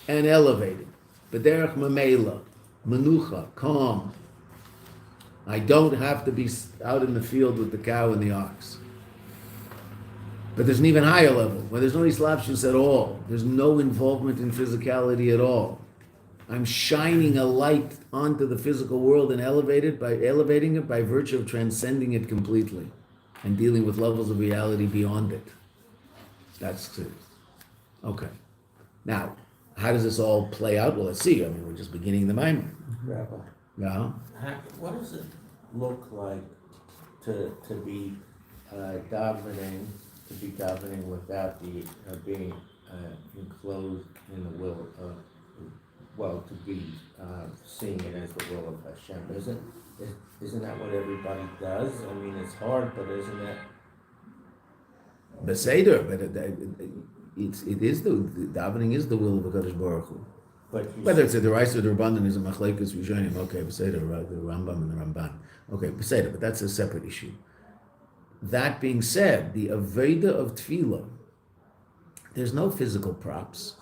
and elevating. B'derech mamela, menucha, calm. I don't have to be out in the field with the cow and the ox. But there's an even higher level, where there's no islapshus at all. There's no involvement in physicality at all. I'm shining a light onto the physical world and elevating it by virtue of transcending it completely and dealing with levels of reality beyond it. That's it. Okay. Now, how does this all play out? Well, let's see. I mean, we're just beginning the Maimon.
Rabbi,
Yeah.
what does it look like to be davening, without the being enclosed in the will of, to be seeing it as the will of Hashem? Isn't that what everybody does? I mean, it's hard, but isn't that?
Beseder, but it is the davening is the will of HaKadosh Baruch Hu. Whether it's a Deraisa or the Rabbanan is a Machlekes Rishonim, okay, Beseder, the Rambam and the Ramban. Okay, Beseder, but that's a separate issue. That being said, the Aveda of Tefillah, there's no physical props.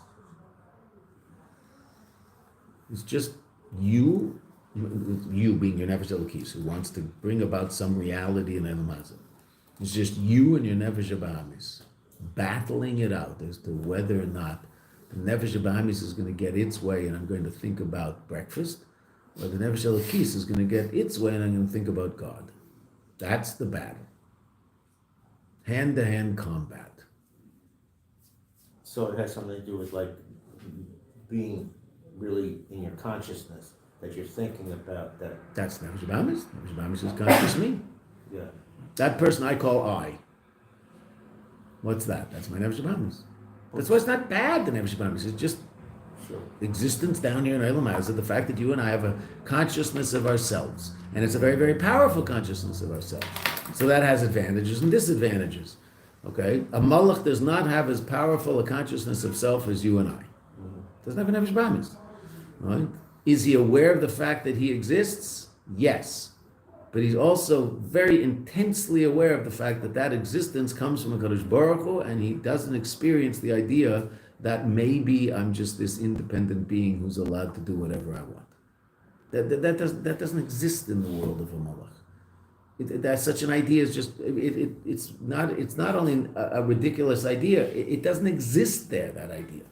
It's just you being your Nefesh Elokis, who wants to bring about some reality in Elam Hazeh. It's just you and your Nefesh Bahamis battling it out as to whether or not the Nefesh Bahamis is going to get its way and I'm going to think about breakfast, or the Nefesh Elokis is going to get its way and I'm going to think about God. That's the battle. Hand-to-hand combat.
So it has something to do with like being really in your consciousness, that you're thinking about that.
That's Nefesh Bahamis. Nefesh Bahamis is conscious me.
Yeah.
That person I call I. What's that? That's my Nefesh Bahamis. That's why it's not bad, the Nefesh Bahamis. It's just existence down here in Elam Hazeh, the fact that you and I have a consciousness of ourselves. And it's a very, very powerful consciousness of ourselves. So that has advantages and disadvantages. Okay? A Malach does not have as powerful a consciousness of self as you and I. Doesn't have a Nefesh Bahamis. Right? Is he aware of the fact that he exists? Yes. But he's also very intensely aware of the fact that that existence comes from HaKadosh Baruch Hu, and he doesn't experience the idea that maybe I'm just this independent being who's allowed to do whatever I want. That doesn't exist in the world of a Malach. That such an idea is just it's not only a ridiculous idea, it doesn't exist there, that idea.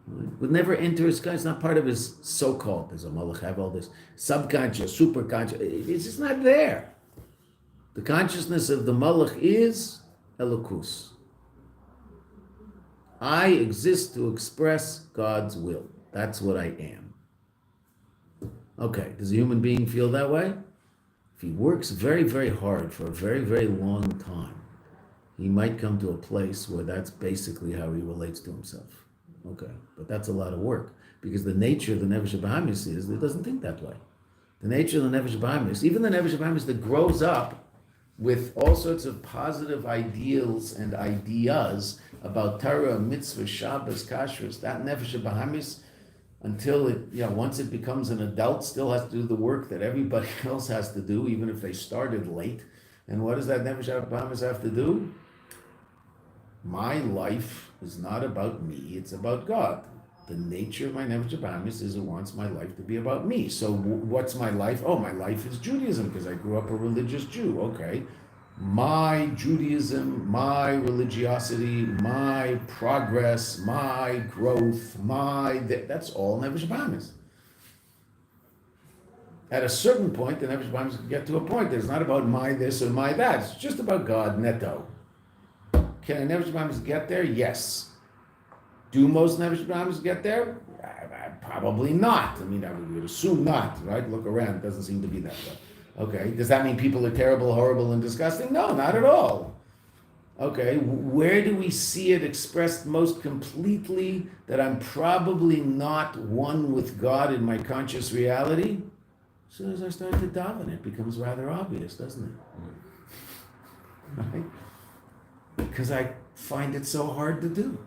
It would never enter his consciousness. It's not part of his so-called, as a Malach have all this subconscious, superconscious. It's just not there. The consciousness of the Malach is Elokus. I exist to express God's will. That's what I am. Okay, does a human being feel that way? If he works very, very hard for a very, very long time, he might come to a place where that's basically how he relates to himself. Okay, but that's a lot of work, because the nature of the Nefesh Bahamis is that it doesn't think that way. The nature of the Nefesh Bahamis, even the Nefesh Bahamis that grows up with all sorts of positive ideals and ideas about Torah, mitzvah, Shabbos, kashrus, that Nefesh Bahamis, until it, once it becomes an adult, still has to do the work that everybody else has to do, even if they started late. And what does that Nefesh Bahamis have to do? My life is not about me, it's about God. The nature of my Nefesh Bahamis is it wants my life to be about me. So what's my life? Oh, my life is Judaism, because I grew up a religious Jew. Okay. My Judaism, my religiosity, my progress, my growth, that's all Nefesh Bahamis. At a certain point, the Nefesh Bahamis can get to a point that it's not about my this or my that. It's just about God, neto. Can a Nefesh Bahamis get there? Yes. Do most Nefesh Bahamis get there? Probably not. I mean, I would assume not, right? Look around. It doesn't seem to be that way. Okay. Does that mean people are terrible, horrible, and disgusting? No, not at all. Okay. Where do we see it expressed most completely that I'm probably not one with God in my conscious reality? As soon as I start to daven, it becomes rather obvious, doesn't it? Right? Because I find it so hard to do.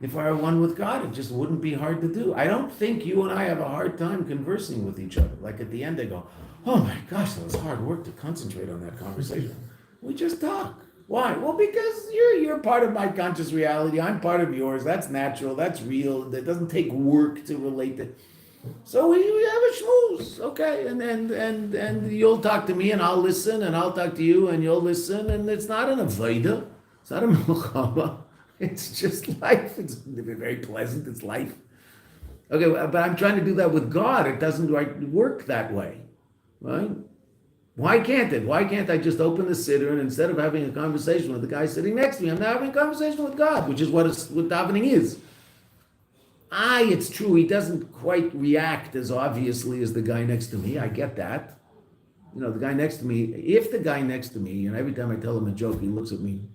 If I were one with God, it just wouldn't be hard to do. I don't think you and I have a hard time conversing with each other. Like at the end, they go, oh my gosh, that was hard work to concentrate on that conversation. We just talk. Why? Well, because you're part of my conscious reality. I'm part of yours. That's natural. That's real. It doesn't take work to relate to. So we have a schmooze, okay? And you'll talk to me, and I'll listen, and I'll talk to you, and you'll listen. And it's not an avodah. It's not a milchama. It's just life. It's very pleasant. It's life. Okay, but I'm trying to do that with God. It doesn't work that way, right? Why can't it? Why can't I just open the siddur and instead of having a conversation with the guy sitting next to me, I'm now having a conversation with God, which is what davening is. It's true, he doesn't quite react as obviously as the guy next to me. I get that. The guy next to me, if the guy next to me, and every time I tell him a joke, he looks at me,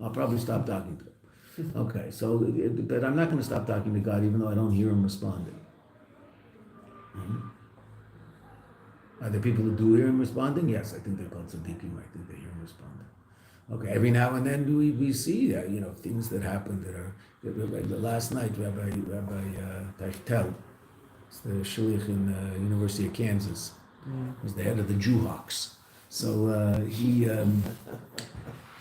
I'll probably stop talking to him. Okay, so, but I'm not going to stop talking to God even though I don't hear him responding. Mm-hmm. Are there people who do hear him responding? Yes, I think they're called tzaddikim. I think they hear him responding. Okay, every now and then we see that, things that happen that are, last night, Rabbi Teichtel, the shliach in the University of Kansas, was the head of the Jewhawks. So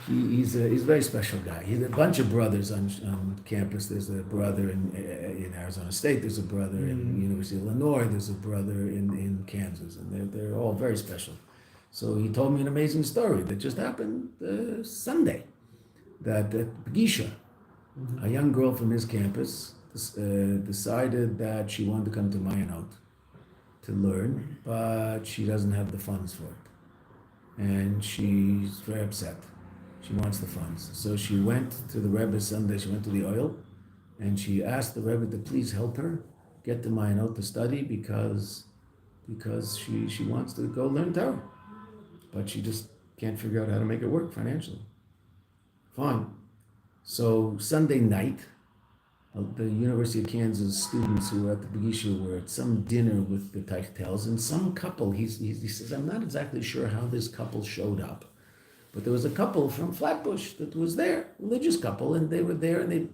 he's a very special guy. He's a bunch of brothers on campus. There's a brother in Arizona State. There's a brother in University of Illinois. There's a brother in Kansas, and they're all very special. So he told me an amazing story that just happened Sunday. That at Pgisha, a young girl from his campus decided that she wanted to come to Mayanot to learn, but she doesn't have the funds for it, and she's very upset. She wants the funds. So she went to the Rebbe Sunday, she went to the oil, and she asked the Rebbe to please help her get to Mayanot to study because she wants to go learn Torah. But she just can't figure out how to make it work financially. Fine. So Sunday night, the University of Kansas students who were at the Begisha were at some dinner with the Teichtels, and some couple, he says, I'm not exactly sure how this couple showed up. But there was a couple from Flatbush that was there, religious couple, and they were there, and he's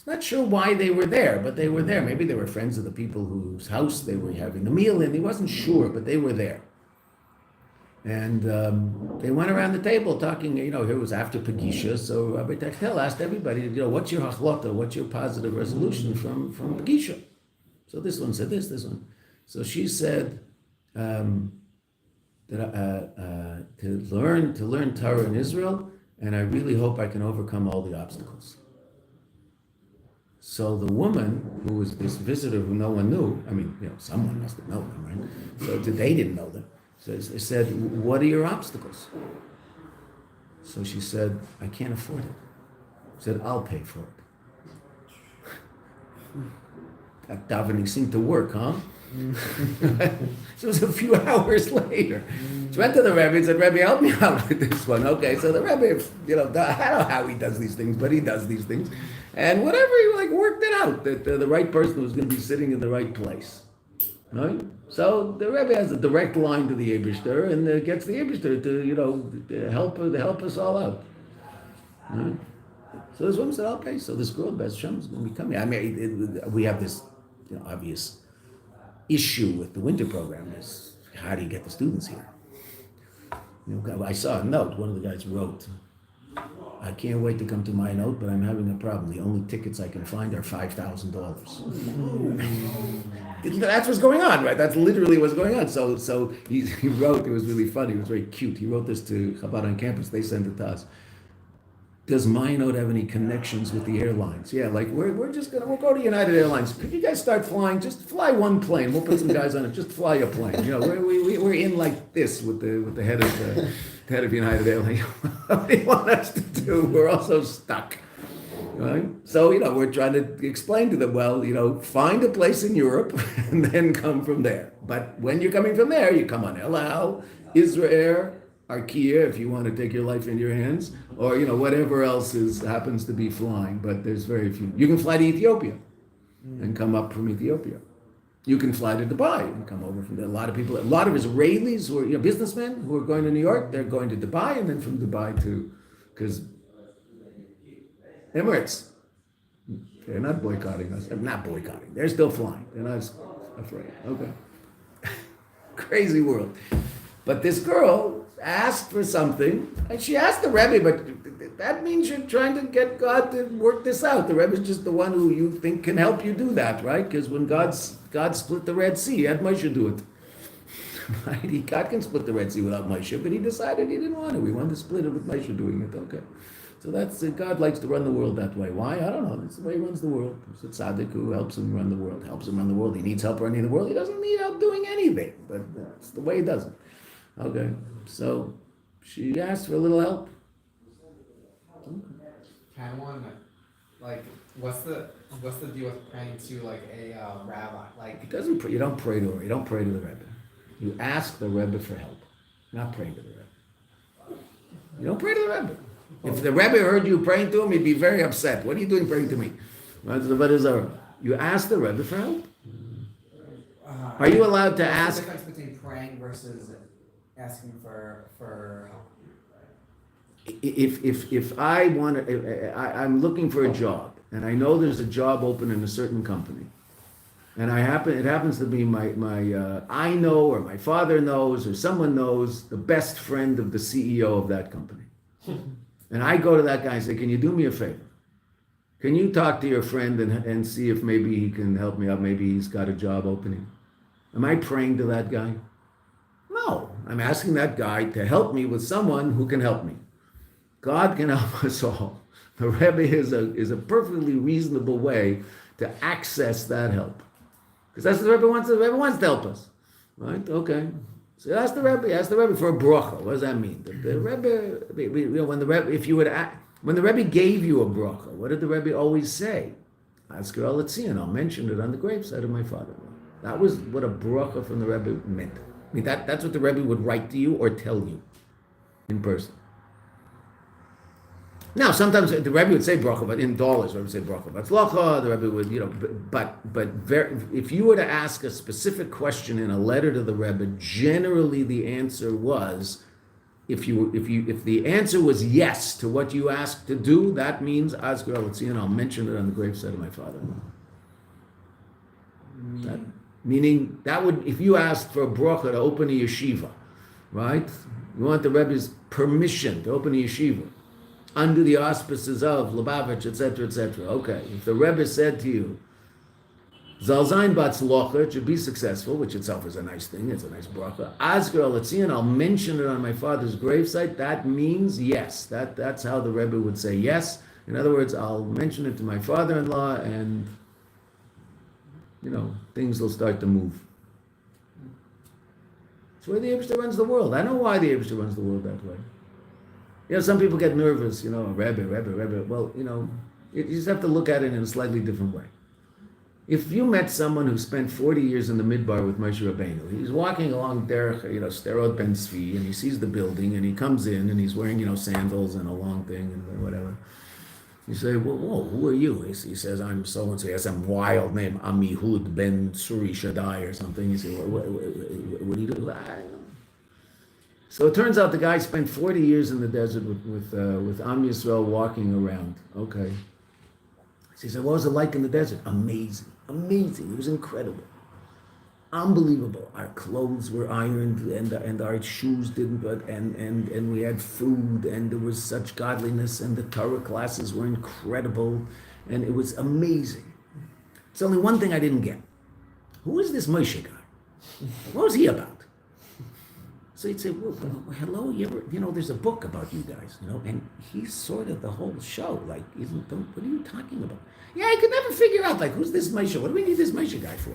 not sure why they were there, but they were there. Maybe they were friends of the people whose house they were having a meal in. He wasn't sure, but they were there. And they went around the table talking, it was after Pagisha, so Rabbi Teichtel asked everybody, what's your hachlota, what's your positive resolution from Pagisha? So this one said this one. So she said, that to learn Torah in Israel, and I really hope I can overcome all the obstacles. So the woman, who was this visitor who no one knew, someone must have known them, right? So they didn't know them. So they said, what are your obstacles? So she said, I can't afford it. She said, I'll pay for it. That davening seemed to work, huh? So it was a few hours later. She went to the Rebbe and said, Rebbe, help me out with this one. Okay, so the Rebbe, I don't know how he does these things, but he does these things. And whatever, he worked it out, that the right person was going to be sitting in the right place. Right? So the Rebbe has a direct line to the Eibishter and gets the Eibishter to help us all out. Right? So this woman said, okay, so this girl, Beth Shem, is going to be coming. We have this obvious issue with the winter program is how do you get the students here? I saw a note, one of the guys wrote, I can't wait to come to my note, but I'm having a problem. The only tickets I can find are $5,000. That's what's going on, right? That's literally what's going on. So he wrote, it was really funny, it was very cute. He wrote this to Chabad on campus, they sent it to us. Does Mayanot have any connections with the airlines? Yeah, we'll go to United Airlines. Could you guys start flying? Just fly one plane. We'll put some guys on it. Just fly a plane. We're in like this with the head of United Airlines. What do you want us to do? We're also stuck. Right? So, we're trying to explain to them, find a place in Europe and then come from there. But when you're coming from there, you come on El Al, Israel, Arkia, if you want to take your life in your hands, or whatever else happens to be flying, but there's very few. You can fly to Ethiopia and come up from Ethiopia. You can fly to Dubai and come over from there. A lot of Israelis who are businessmen who are going to New York, they're going to Dubai, and then from Dubai because Immerse, they're not boycotting us. They're not boycotting. They're still flying. They're not afraid. Okay. Crazy world. But this girl asked for something, and she asked the Rebbe, but that means you're trying to get God to work this out. The Rebbe is just the one who you think can help you do that, right? Because when God split the Red Sea, he had Moshe do it. Right? God can split the Red Sea without Moshe, but he decided he didn't want to. He wanted to split it with Moshe doing it. Okay. So that's God likes to run the world that way. Why? I don't know. That's the way he runs the world. It's a tzaddik who helps him run the world. Helps him run the world. He needs help running the world. He doesn't need help doing anything. But that's the way he does it. Okay. So she asked for a little help.
Kind of want to, like, what's the deal with praying to like a rabbi? Like,
It doesn't. You don't pray to her. You don't pray to the Rebbe. You ask the Rebbe for help. Not praying to the Rebbe. You don't pray to the Rebbe. If the Rebbe heard you praying to him, he'd be very upset. What are you doing praying to me? You ask the Rebbe for help. Are you allowed to
what's
ask?
the difference between praying versus asking for help?
If I want to, I'm looking for a job, and I know there's a job open in a certain company, and it happens to be my I know, or my father knows, or someone knows the best friend of the CEO of that company. And I go to that guy and say, can you do me a favor? Can you talk to your friend and see if maybe he can help me out? Maybe he's got a job opening. Am I praying to that guy? No, I'm asking that guy to help me with someone who can help me. God can help us all. The Rebbe is a perfectly reasonable way to access that help. Because that's what the Rebbe wants. The Rebbe wants to help us. Right? Okay. So ask the Rebbe for a bracha. What does that mean? The Rebbe, when the Rebbe, when the Rebbe gave you a bracha, what did the Rebbe always say? Ask her, let's see, and I'll mention it on the graveside of my father-in-law. That was what a bracha from the Rebbe meant. I mean, that's what the Rebbe would write to you or tell you in person. Now, sometimes the Rebbe would say bracha, but in dollars, the Rebbe would say bracha batzlacha. The Rebbe would, but if you were to ask a specific question in a letter to the Rebbe, generally the answer was, if the answer was yes to what you asked to do, that means Azkar al-Tzia, and I'll mention it on the graveside of my father-in-law. Meaning that would, if you asked for a bracha to open a yeshiva, right? You want the Rebbe's permission to open a yeshiva under the auspices of Lubavitch, etc., etc. Okay, if the Rebbe said to you, Zal zayin batzlocha, it should be successful, which itself is a nice thing, it's a nice bracha. Azkar al-Tzia, I'll mention it on my father's gravesite, that means yes. That's how the Rebbe would say yes. In other words, I'll mention it to my father-in-law, and things will start to move. It's where the Eibishter runs the world. I know why the Eibishter runs the world that way. Some people get nervous, Rebbe. Well, you just have to look at it in a slightly different way. If you met someone who spent 40 years in the Midbar with Moshe Rabbeinu, he's walking along Derech, Sterot Ben Tzvi, and he sees the building, and he comes in, and he's wearing, sandals and a long thing and whatever. You say, well, whoa, who are you? He says, I'm so-and-so. He has some wild name, Amihud Ben Suri Shaddai or something. You say, what do you do? I don't know. So it turns out the guy spent 40 years in the desert with Am Yisrael walking around. Okay. So he said, what was it like in the desert? Amazing. It was incredible. Unbelievable. Our clothes were ironed and our shoes didn't, and we had food, and there was such godliness, and the Torah classes were incredible, and it was amazing. It's only one thing I didn't get. Who is this Moshe guy? What was he about? So he'd say, well, hello, there's a book about you guys, and he's sort of the whole show. Like, what are you talking about? Yeah, I could never figure out, who's this Moshe? What do we need this Moshe guy for?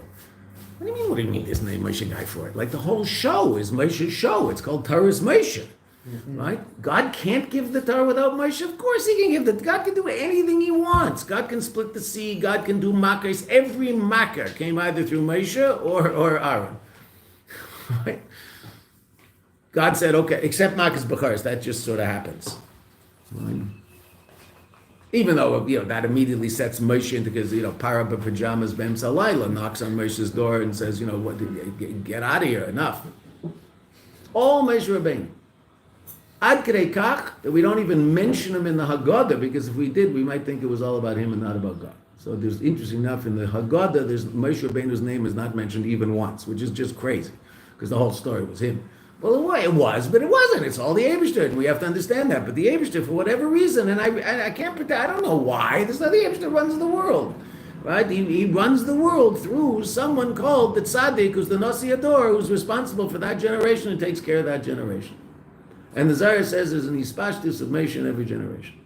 What do you mean this Moshe guy for? Like, the whole show is Moshe's show. It's called Torah's Moshe, right? God can't give the Torah without Moshe. Of course he can give the God can do anything he wants. God can split the sea. God can do makkahs. Every makkah came either through Moshe or Aaron, right? God said, okay, except Makkah's Becharis, that just sort of happens. Right? Even though, that immediately sets Moshe into, because, Para pajamas Bem Salayla knocks on Moshe's door and says, get out of here, enough. All Moshe Rabbeinu. Ad K'dei Kach, that we don't even mention him in the Haggadah, because if we did, we might think it was all about him and not about God. So there's, interesting enough, in the Haggadah, Moshe Rabbeinu's name is not mentioned even once, which is just crazy, because the whole story was him. Well, it was, but it wasn't. It's all the Eibishter, and we have to understand that. But the Eibishter, for whatever reason, and I can't pretend, I don't know why, this is how the Eibishter runs the world. Right? He runs the world through someone called the Tzaddik, who's the Nasi Ador, who's responsible for that generation and takes care of that generation. And the Zohar says there's an ispashtus of Moshe in every generation.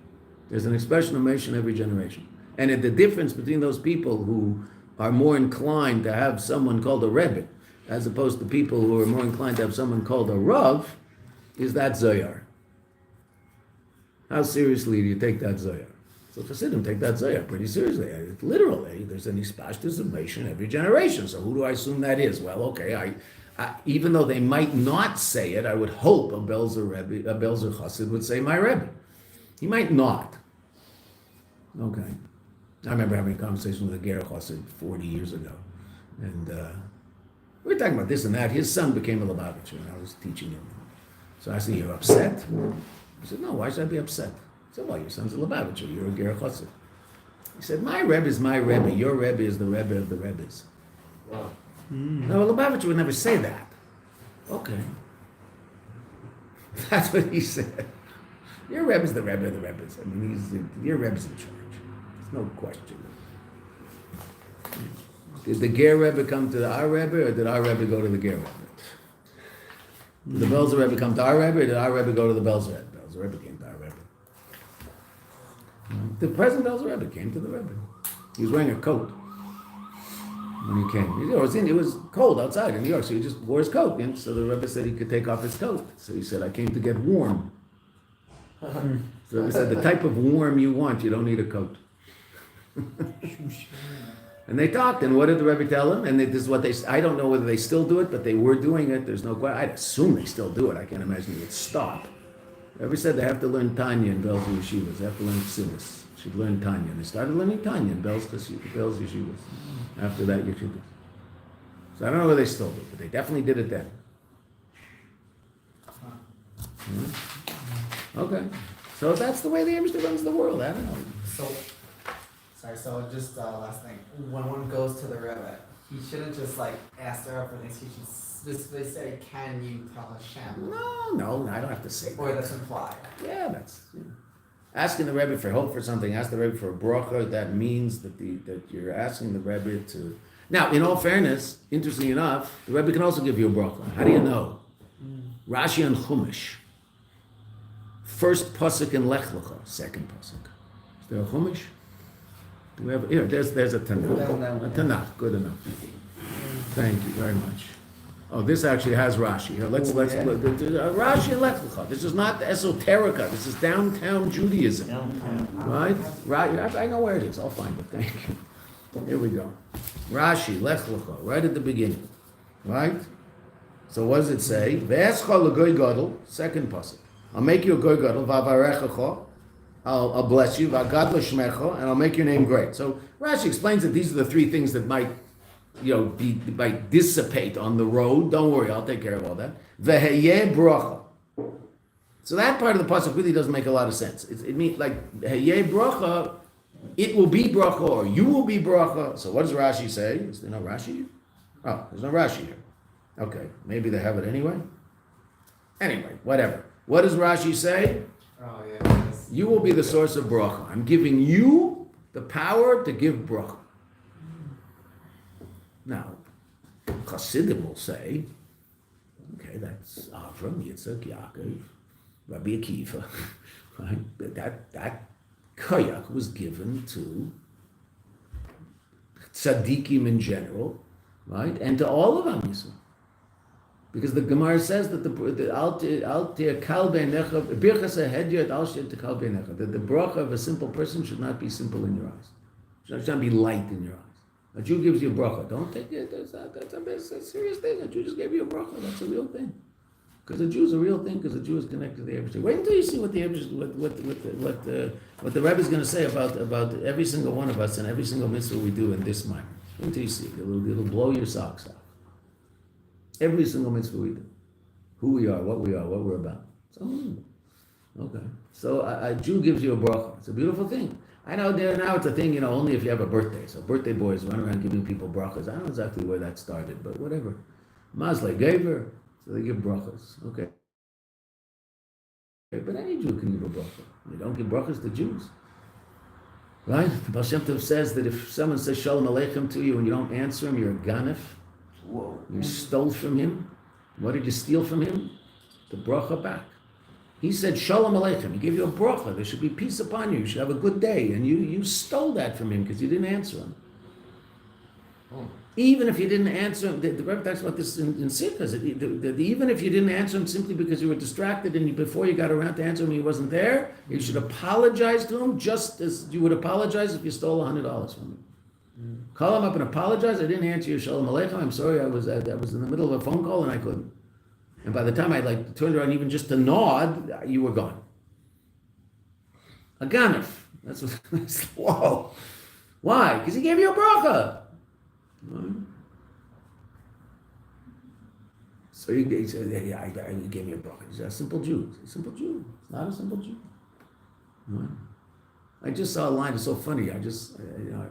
There's an expression of Moshe in every generation. And the difference between those people who are more inclined to have someone called a Rebbe, as opposed to people who are more inclined to have someone called a Rav, is that Zohar. How seriously do you take that Zohar? So Chassidim take that Zohar pretty seriously. Literally, there's an ispashtus of Moshe in every generation. So who do I assume that is? Well, okay, I even though they might not say it, I would hope a Belzer Chassid would say my Rebbe. He might not. Okay. I remember having a conversation with a Ger Chassid 40 years ago. And we were talking about this and that. His son became a Lubavitcher, and I was teaching him. So I said, "You're upset?" He said, "No, why should I be upset?" I said, "Well, your son's a Lubavitcher. You're a Ger Chassid." He said, "My Rebbe is my Rebbe. Your Rebbe is the Rebbe of the Rebbes."
Wow.
No, a Lubavitcher would never say that. Okay. That's what he said. Your Rebbe is the Rebbe of the Rebbes. I mean, your Rebbe's in charge. There's no question. Did the Ger Rebbe come to our Rebbe, or did our Rebbe go to the Ger Rebbe? Did the Belzer Rebbe come to our Rebbe, or did our Rebbe go to the Belzer Rebbe? Belzer Rebbe came to our Rebbe. The present Belzer Rebbe came to the Rebbe. He was wearing a coat when he came. It was cold outside in New York, so he just wore his coat. And so the Rebbe said he could take off his coat. So he said, "I came to get warm." So the Rebbe said, "The type of warm you want, you don't need a coat." And they talked, and what did the Rebbe tell him? And this is what I don't know whether they still do it, but they were doing it. There's no question. I'd assume they still do it. I can't imagine they would stop. The Rebbe said they have to learn Tanya in Belz Yeshivas. They have to learn Chassidus. Should learn Tanya. And they started learning Tanya in Belz Yeshivas. After that, Yeshivas. So I don't know whether they still do it, but they definitely did it then. Okay. So that's the way the Immerse runs the world. I don't know.
So just last thing. When one goes to the Rebbe, he shouldn't just like ask the Rebbe for things. He should specifically say, "Can you tell Hashem?"
No, I don't have to say that.
Or that's implied.
Yeah, that's asking the Rebbe for help for something. Ask the Rebbe for a bracha. That means that you're asking the Rebbe to. Now, in all fairness, interestingly enough, the Rebbe can also give you a bracha. How do you know? Rashi and Chumash. First pasuk in Lech Lecha. Second pasuk. Is there a Chumash? Do we have here? There's a Tanakh. A Tanakh. Good enough. Thank you very much. Oh, this actually has Rashi. Here, let's look. Rashi and Lech Lecha. This is not esoterica. This is downtown Judaism. Right? I know where it is. I'll find it. Thank you. Here we go. Rashi, Lech Lecha, right at the beginning. Right? So what does it say? Ve'escha l'goy gadol, second pasuk. I'll make you a goy gadol, v'avarechacha. I'll bless you, v'agad l'shmecha, and I'll make your name great. So Rashi explains that these are the three things that might dissipate on the road. Don't worry, I'll take care of all that. V'heyeh bracha. So that part of the pasuk really doesn't make a lot of sense. It means like heyeh bracha, it will be bracha, or you will be bracha. So what does Rashi say? Is there no Rashi? Oh, there's no Rashi here. Okay, maybe they have it anyway. Anyway, whatever. What does Rashi say?
Oh yeah.
You will be the source of bracha. I'm giving you the power to give bracha. Now, Chassidim will say, okay, that's Avram, Yitzchak, Yaakov, Rabbi Akiva, right? But that kayak was given to tzaddikim in general, right? And to all of Am Yisrael. Because the Gemara says that the bracha of a simple person should not be simple in your eyes. It should not be light in your eyes. A Jew gives you a bracha. Don't take it. That's a serious thing. A Jew just gave you a bracha. That's a real thing. Because a Jew is a real thing. Because a Jew is connected to the Eibishter. Wait until you see what the Rebbe is going to say about every single one of us and every single mitzvah we do in this mind. Wait until you see it. It'll blow your socks off. Every single mitzvah we do. Who we are, what we're about. So, okay. So a Jew gives you a bracha. It's a beautiful thing. I know now it's a thing, only if you have a birthday. So birthday boys run around giving people brachas. I don't know exactly where that started, but whatever. Mazle Gever, So they give brachas. Okay. But any Jew can give a bracha. They don't give brachas to Jews. Right? Baal Shem Tov says that if someone says Shalom Aleichem to you and you don't answer him, you're a ganef.
Whoa.
You stole from him. What did you steal from him? The bracha back. He said Shalom Aleichem. He gave you a bracha. There should be peace upon you. You should have a good day. And you stole that from him because you didn't answer him. Even if you didn't answer him, the Rebbe talks about this in Sikhas, even if you didn't answer him simply because you were distracted and before you got around to answer him he wasn't there, you should apologize to him just as you would apologize if you stole $100 from him. Call him up and apologize. I didn't answer your Shalom Aleichem. I'm sorry, I was in the middle of a phone call and I couldn't. And by the time I turned around even just to nod, you were gone. A ganef. That's what. Whoa. Why? Because he gave you a bracha. So he said, yeah, he gave me a bracha. He's a simple Jew. He's a simple Jew. It's not a simple Jew. I just saw a line. It's so funny.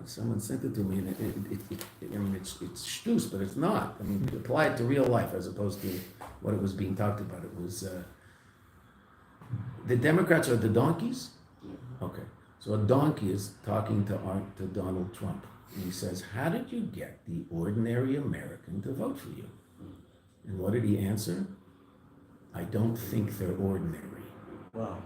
Someone sent it to me, and it's shtus, but it's not. I mean, apply it to real life as opposed to what it was being talked about. It was the Democrats are the donkeys. Okay, so a donkey is talking to Donald Trump. And he says, how did you get the ordinary American to vote for you? And what did he answer? I don't think they're ordinary.
Wow.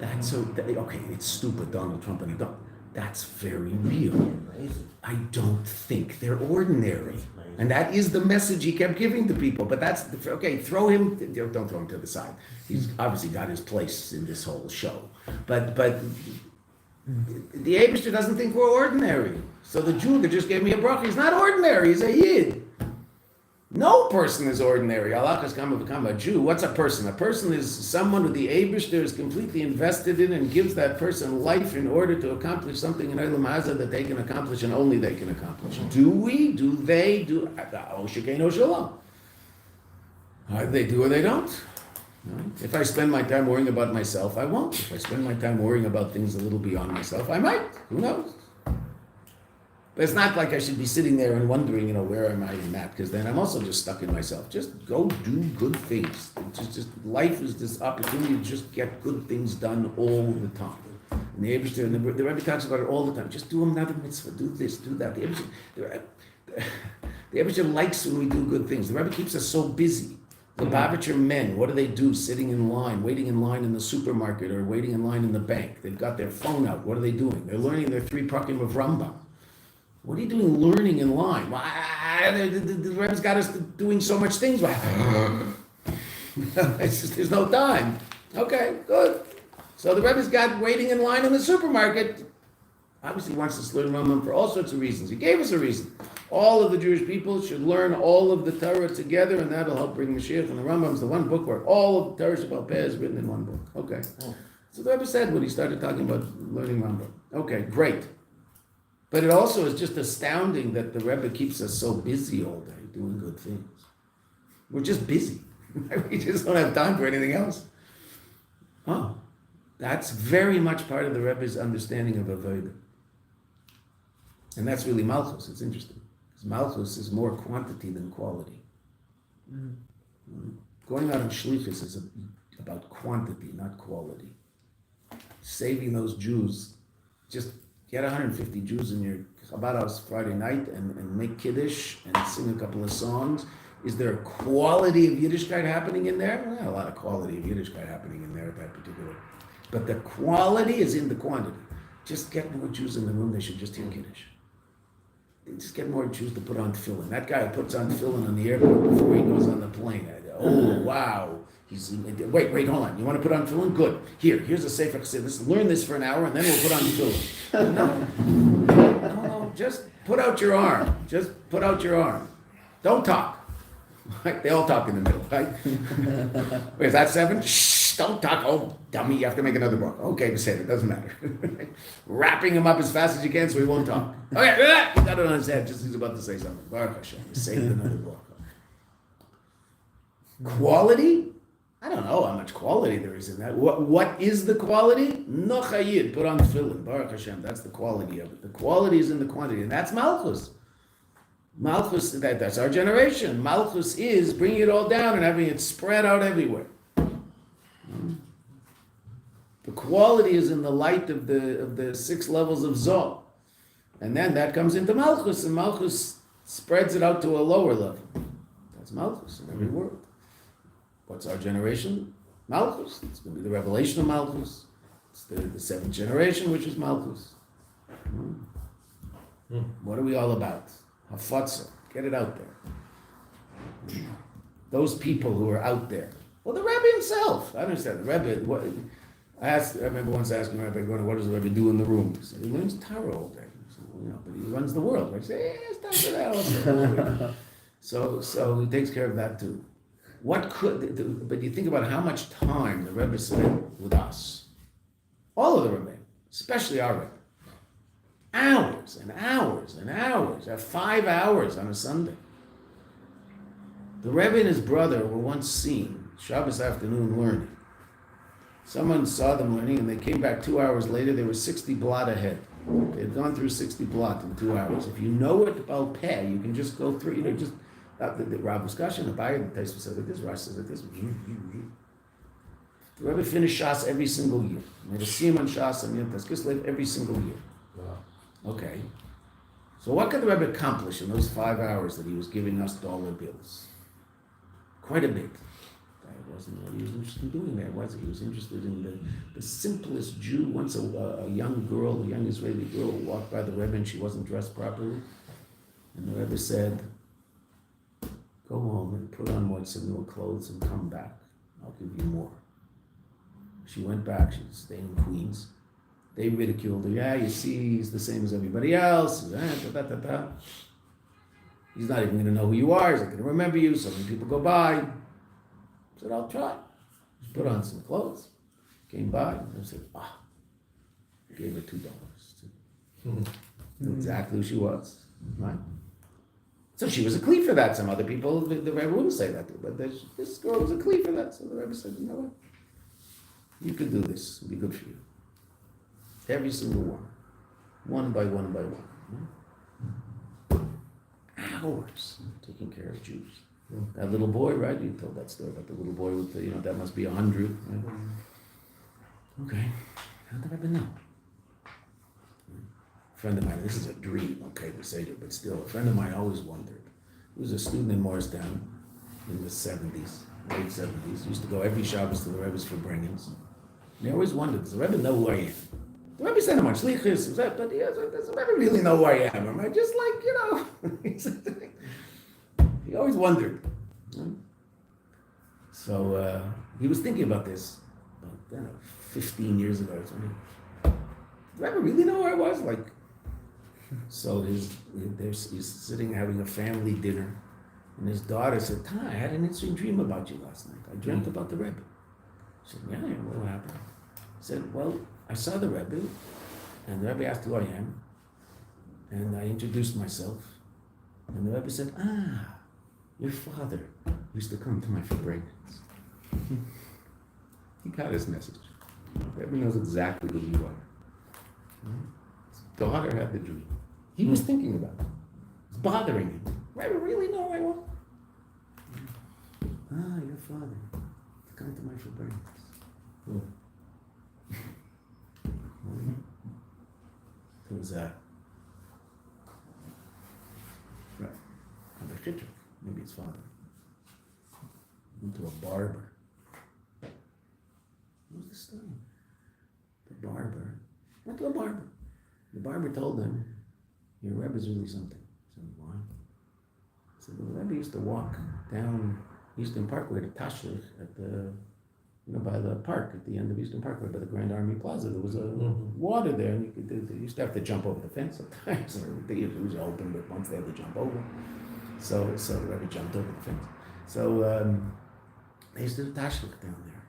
Okay, it's stupid, Donald Trump and a donkey. That's very real.
Amazing.
I don't think they're ordinary. And that is the message he kept giving to people. But okay, don't throw him to the side. He's obviously got his place in this whole show. But the Eibishter doesn't think we're ordinary. So the Jew that just gave me a bracha, he's not ordinary, he's a Yid. No person is ordinary. Allah has come to become a Jew. What's a person? A person is someone who the Eibishter is completely invested in and gives that person life in order to accomplish something in Olam Hazeh that they can accomplish and only they can accomplish. Do we? Do they? Do? Oh, Shekein Shalom. Either they do or they don't. Right? If I spend my time worrying about myself, I won't. If I spend my time worrying about things a little beyond myself, I might. Who knows? But it's not like I should be sitting there and wondering, where am I in that? Because then I'm also just stuck in myself. Just go do good things. Just life is this opportunity to just get good things done all the time. And the Eibishter, and the Rebbe talks about it all the time. Just do another mitzvah, do this, do that. The Eibishter likes when we do good things. The Rebbe keeps us so busy. The Lubavitcher men, what do? Sitting in line, waiting in line in the supermarket or waiting in line in the bank. They've got their phone out. What are they doing? They're learning their 3 prakim of Rambam. What are you doing learning in line? The Rebbe's got us doing so much things. There's no time. Okay, good. So the Rebbe's got waiting in line in the supermarket. Obviously he wants us to learn Rambam for all sorts of reasons. He gave us a reason. All of the Jewish people should learn all of the Torah together, and that'll help bring Mashiach. And the Rambam's the one book where all of the Torah Shabbat Peh is written in one book. Okay. So the Rebbe said when he started talking about learning Rambam. Okay, great. But it also is just astounding that the Rebbe keeps us so busy all day doing good things. We're just busy. We just don't have time for anything else. Oh, that's very much part of the Rebbe's understanding of Avodah. And that's really Malchus. It's interesting. Because Malchus is more quantity than quality. Going out on Shlichus is about quantity, not quality. Saving those Jews, just get 150 Jews in your Chabad house Friday night and make Kiddush and sing a couple of songs. Is there a quality of Yiddishkeit happening in there? Well, not a lot of quality of Yiddishkeit happening in there at that particular. But the quality is in the quantity. Just get more Jews in the room, they should just hear Kiddush. Just get more Jews to put on tefillin. That guy who puts on tefillin on the airport before he goes on the plane. Wow. Wait, hold on. You want to put on tefillin? Good. Here's a Sefer Chassidus. Learn this for an hour and then we'll put on tefillin. No. Just put out your arm. Don't talk. Right? They all talk in the middle, right? Wait, is that 7? Shh, don't talk. Oh, dummy, you have to make another book. Okay, we said it doesn't matter. Wrapping him up as fast as you can so he won't talk. Okay, he got it on his head just as he's about to say something. Baruch Hashem, you saved another book. Quality? I don't know how much quality there is in that. What is the quality? No chayid, put on tefillin. Baruch Hashem, that's the quality of it. The quality is in the quantity, and that's Malchus. Malchus, that's our generation. Malchus is bringing it all down and having it spread out everywhere. The quality is in the light of the 6 levels of Zoh. And then that comes into Malchus, and Malchus spreads it out to a lower level. That's Malchus in every world. What's our generation? Malchus. It's going to be the revelation of Malchus. It's the 7th generation, which is Malchus. What are we all about? Hafatza. Get it out there. Those people who are out there. Well, the Rebbe himself. I understand. The Rebbe, I remember once asking Rabbi, what does the Rebbe do in the room? He said, he learns Torah all day. So, but he runs the world. I say, it's time for that also. So he takes care of that too. But you think about how much time the Rebbe spent with us. All of the Rebbe, especially our Rebbe. Hours and hours and hours. 5 hours on a Sunday. The Rebbe and his brother were once seen, Shabbos afternoon, learning. Someone saw them learning and they came back 2 hours later, they were 60 blot ahead. They had gone through 60 blot in 2 hours. If you know it about pay, you can just go through, the Rav was Kashan, the Bayah, the Taisva said like this, Rash says like this. The Rebbe finished Shas every single year. He made a siyum on Shas and Yom Tov every single year.
Wow.
Okay. So what could the Rebbe accomplish in those 5 hours that he was giving us dollar bills? Quite a bit. That wasn't what he was interested in doing there, was he? He was interested in the simplest Jew. Once a young girl, a young Israeli girl, walked by the Rebbe and she wasn't dressed properly. And the Rebbe said, go home and put on some new clothes and come back. I'll give you more. She went back, she was staying in Queens. They ridiculed her. Yeah, you see, he's the same as everybody else. He's not even going to know who you are. He's not going to remember you. So many people go by. I said, I'll try. Just put on some clothes. Came by. And I said, gave her $2. Knew exactly who she was. Right? So she was a kli for that. Some other people, the Rebbe wouldn't say that. But this girl was a kli for that. So the Rebbe said, you know what? You could do this. It'll be good for you. Every single one. One by one by one. Hours taking care of Jews. That little boy, right? You told that story about the little boy with the, that must be 100. Right? Okay. How did I ever know? A friend of mine, this is a dream, okay, to say it, but still, a friend of mine always wondered. He was a student in Morristown in the 70s, late 70s. He used to go every Shabbos to the Rebbe's for bringings. And he always wondered, does the Rebbe know who I am? The Rebbe sent him on shlichus, but does the Rebbe really know who I am? Am I just like, he always wondered. So he was thinking about this about 15 years ago or something. Did the Rebbe really know who I was? So he's sitting having a family dinner, and his daughter said, I had an interesting dream about you last night. I dreamt about the Rebbe. He said, yeah, what happened? He said, well, I saw the Rebbe, and the Rebbe asked who I am, and I introduced myself, and the Rebbe said, your father used to come to my farbrengens. He got his message. The Rebbe knows exactly who you are. His daughter had the dream. He was thinking about it. It's bothering him. Rebbe really know who I was? Your father. Come to my farbrengens. It was maybe his father. Went to a barber. What was the story? The barber went to a barber. The barber told him, your Rebbe's really something. He said, why? He said, the Rebbe used to walk down Eastern Parkway to Tashlich at the, by the park at the end of Eastern Parkway by the Grand Army Plaza. There was a water there, and you used to have to jump over the fence sometimes. It was open, but once they had to jump over. So the Rebbe jumped over the fence. So they used to do Tashlich down there.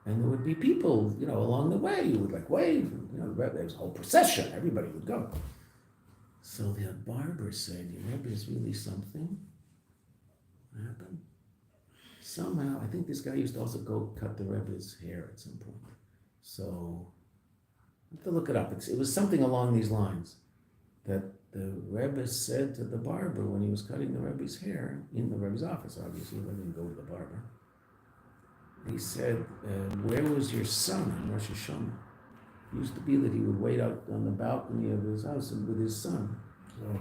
And there would be people, along the way who would wave. There was a whole procession. Everybody would go. So the barber said, your Rebbe is really something. What happened? Somehow, I think this guy used to also go cut the Rebbe's hair at some point. So, I have to look it up. It was something along these lines that the Rebbe said to the barber when he was cutting the Rebbe's hair, in the Rebbe's office, obviously, he didn't go to the barber. He said, where was your son on Rosh Hashanah? It used to be that he would wait out on the balcony of his house with his son,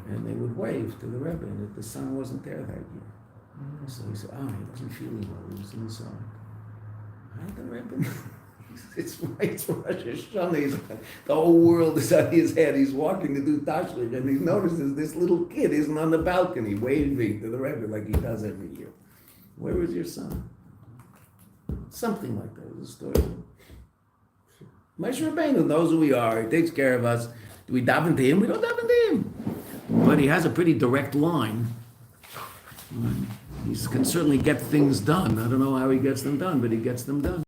and they would wave to the Rebbe, and if the son wasn't there that year. So he said, he wasn't feeling well, he was inside. How did the Rebbe know? It's Rosh Hashanah. The whole world is on his head. He's walking to do tashlich, and he notices this little kid isn't on the balcony waving to the Rebbe like he does every year. Where was your son? Something like that was a story. Moshe Rabbeinu knows who we are. He takes care of us. Do we daven to him? We don't daven to him. But he has a pretty direct line. He can certainly get things done. I don't know how he gets them done, but he gets them done.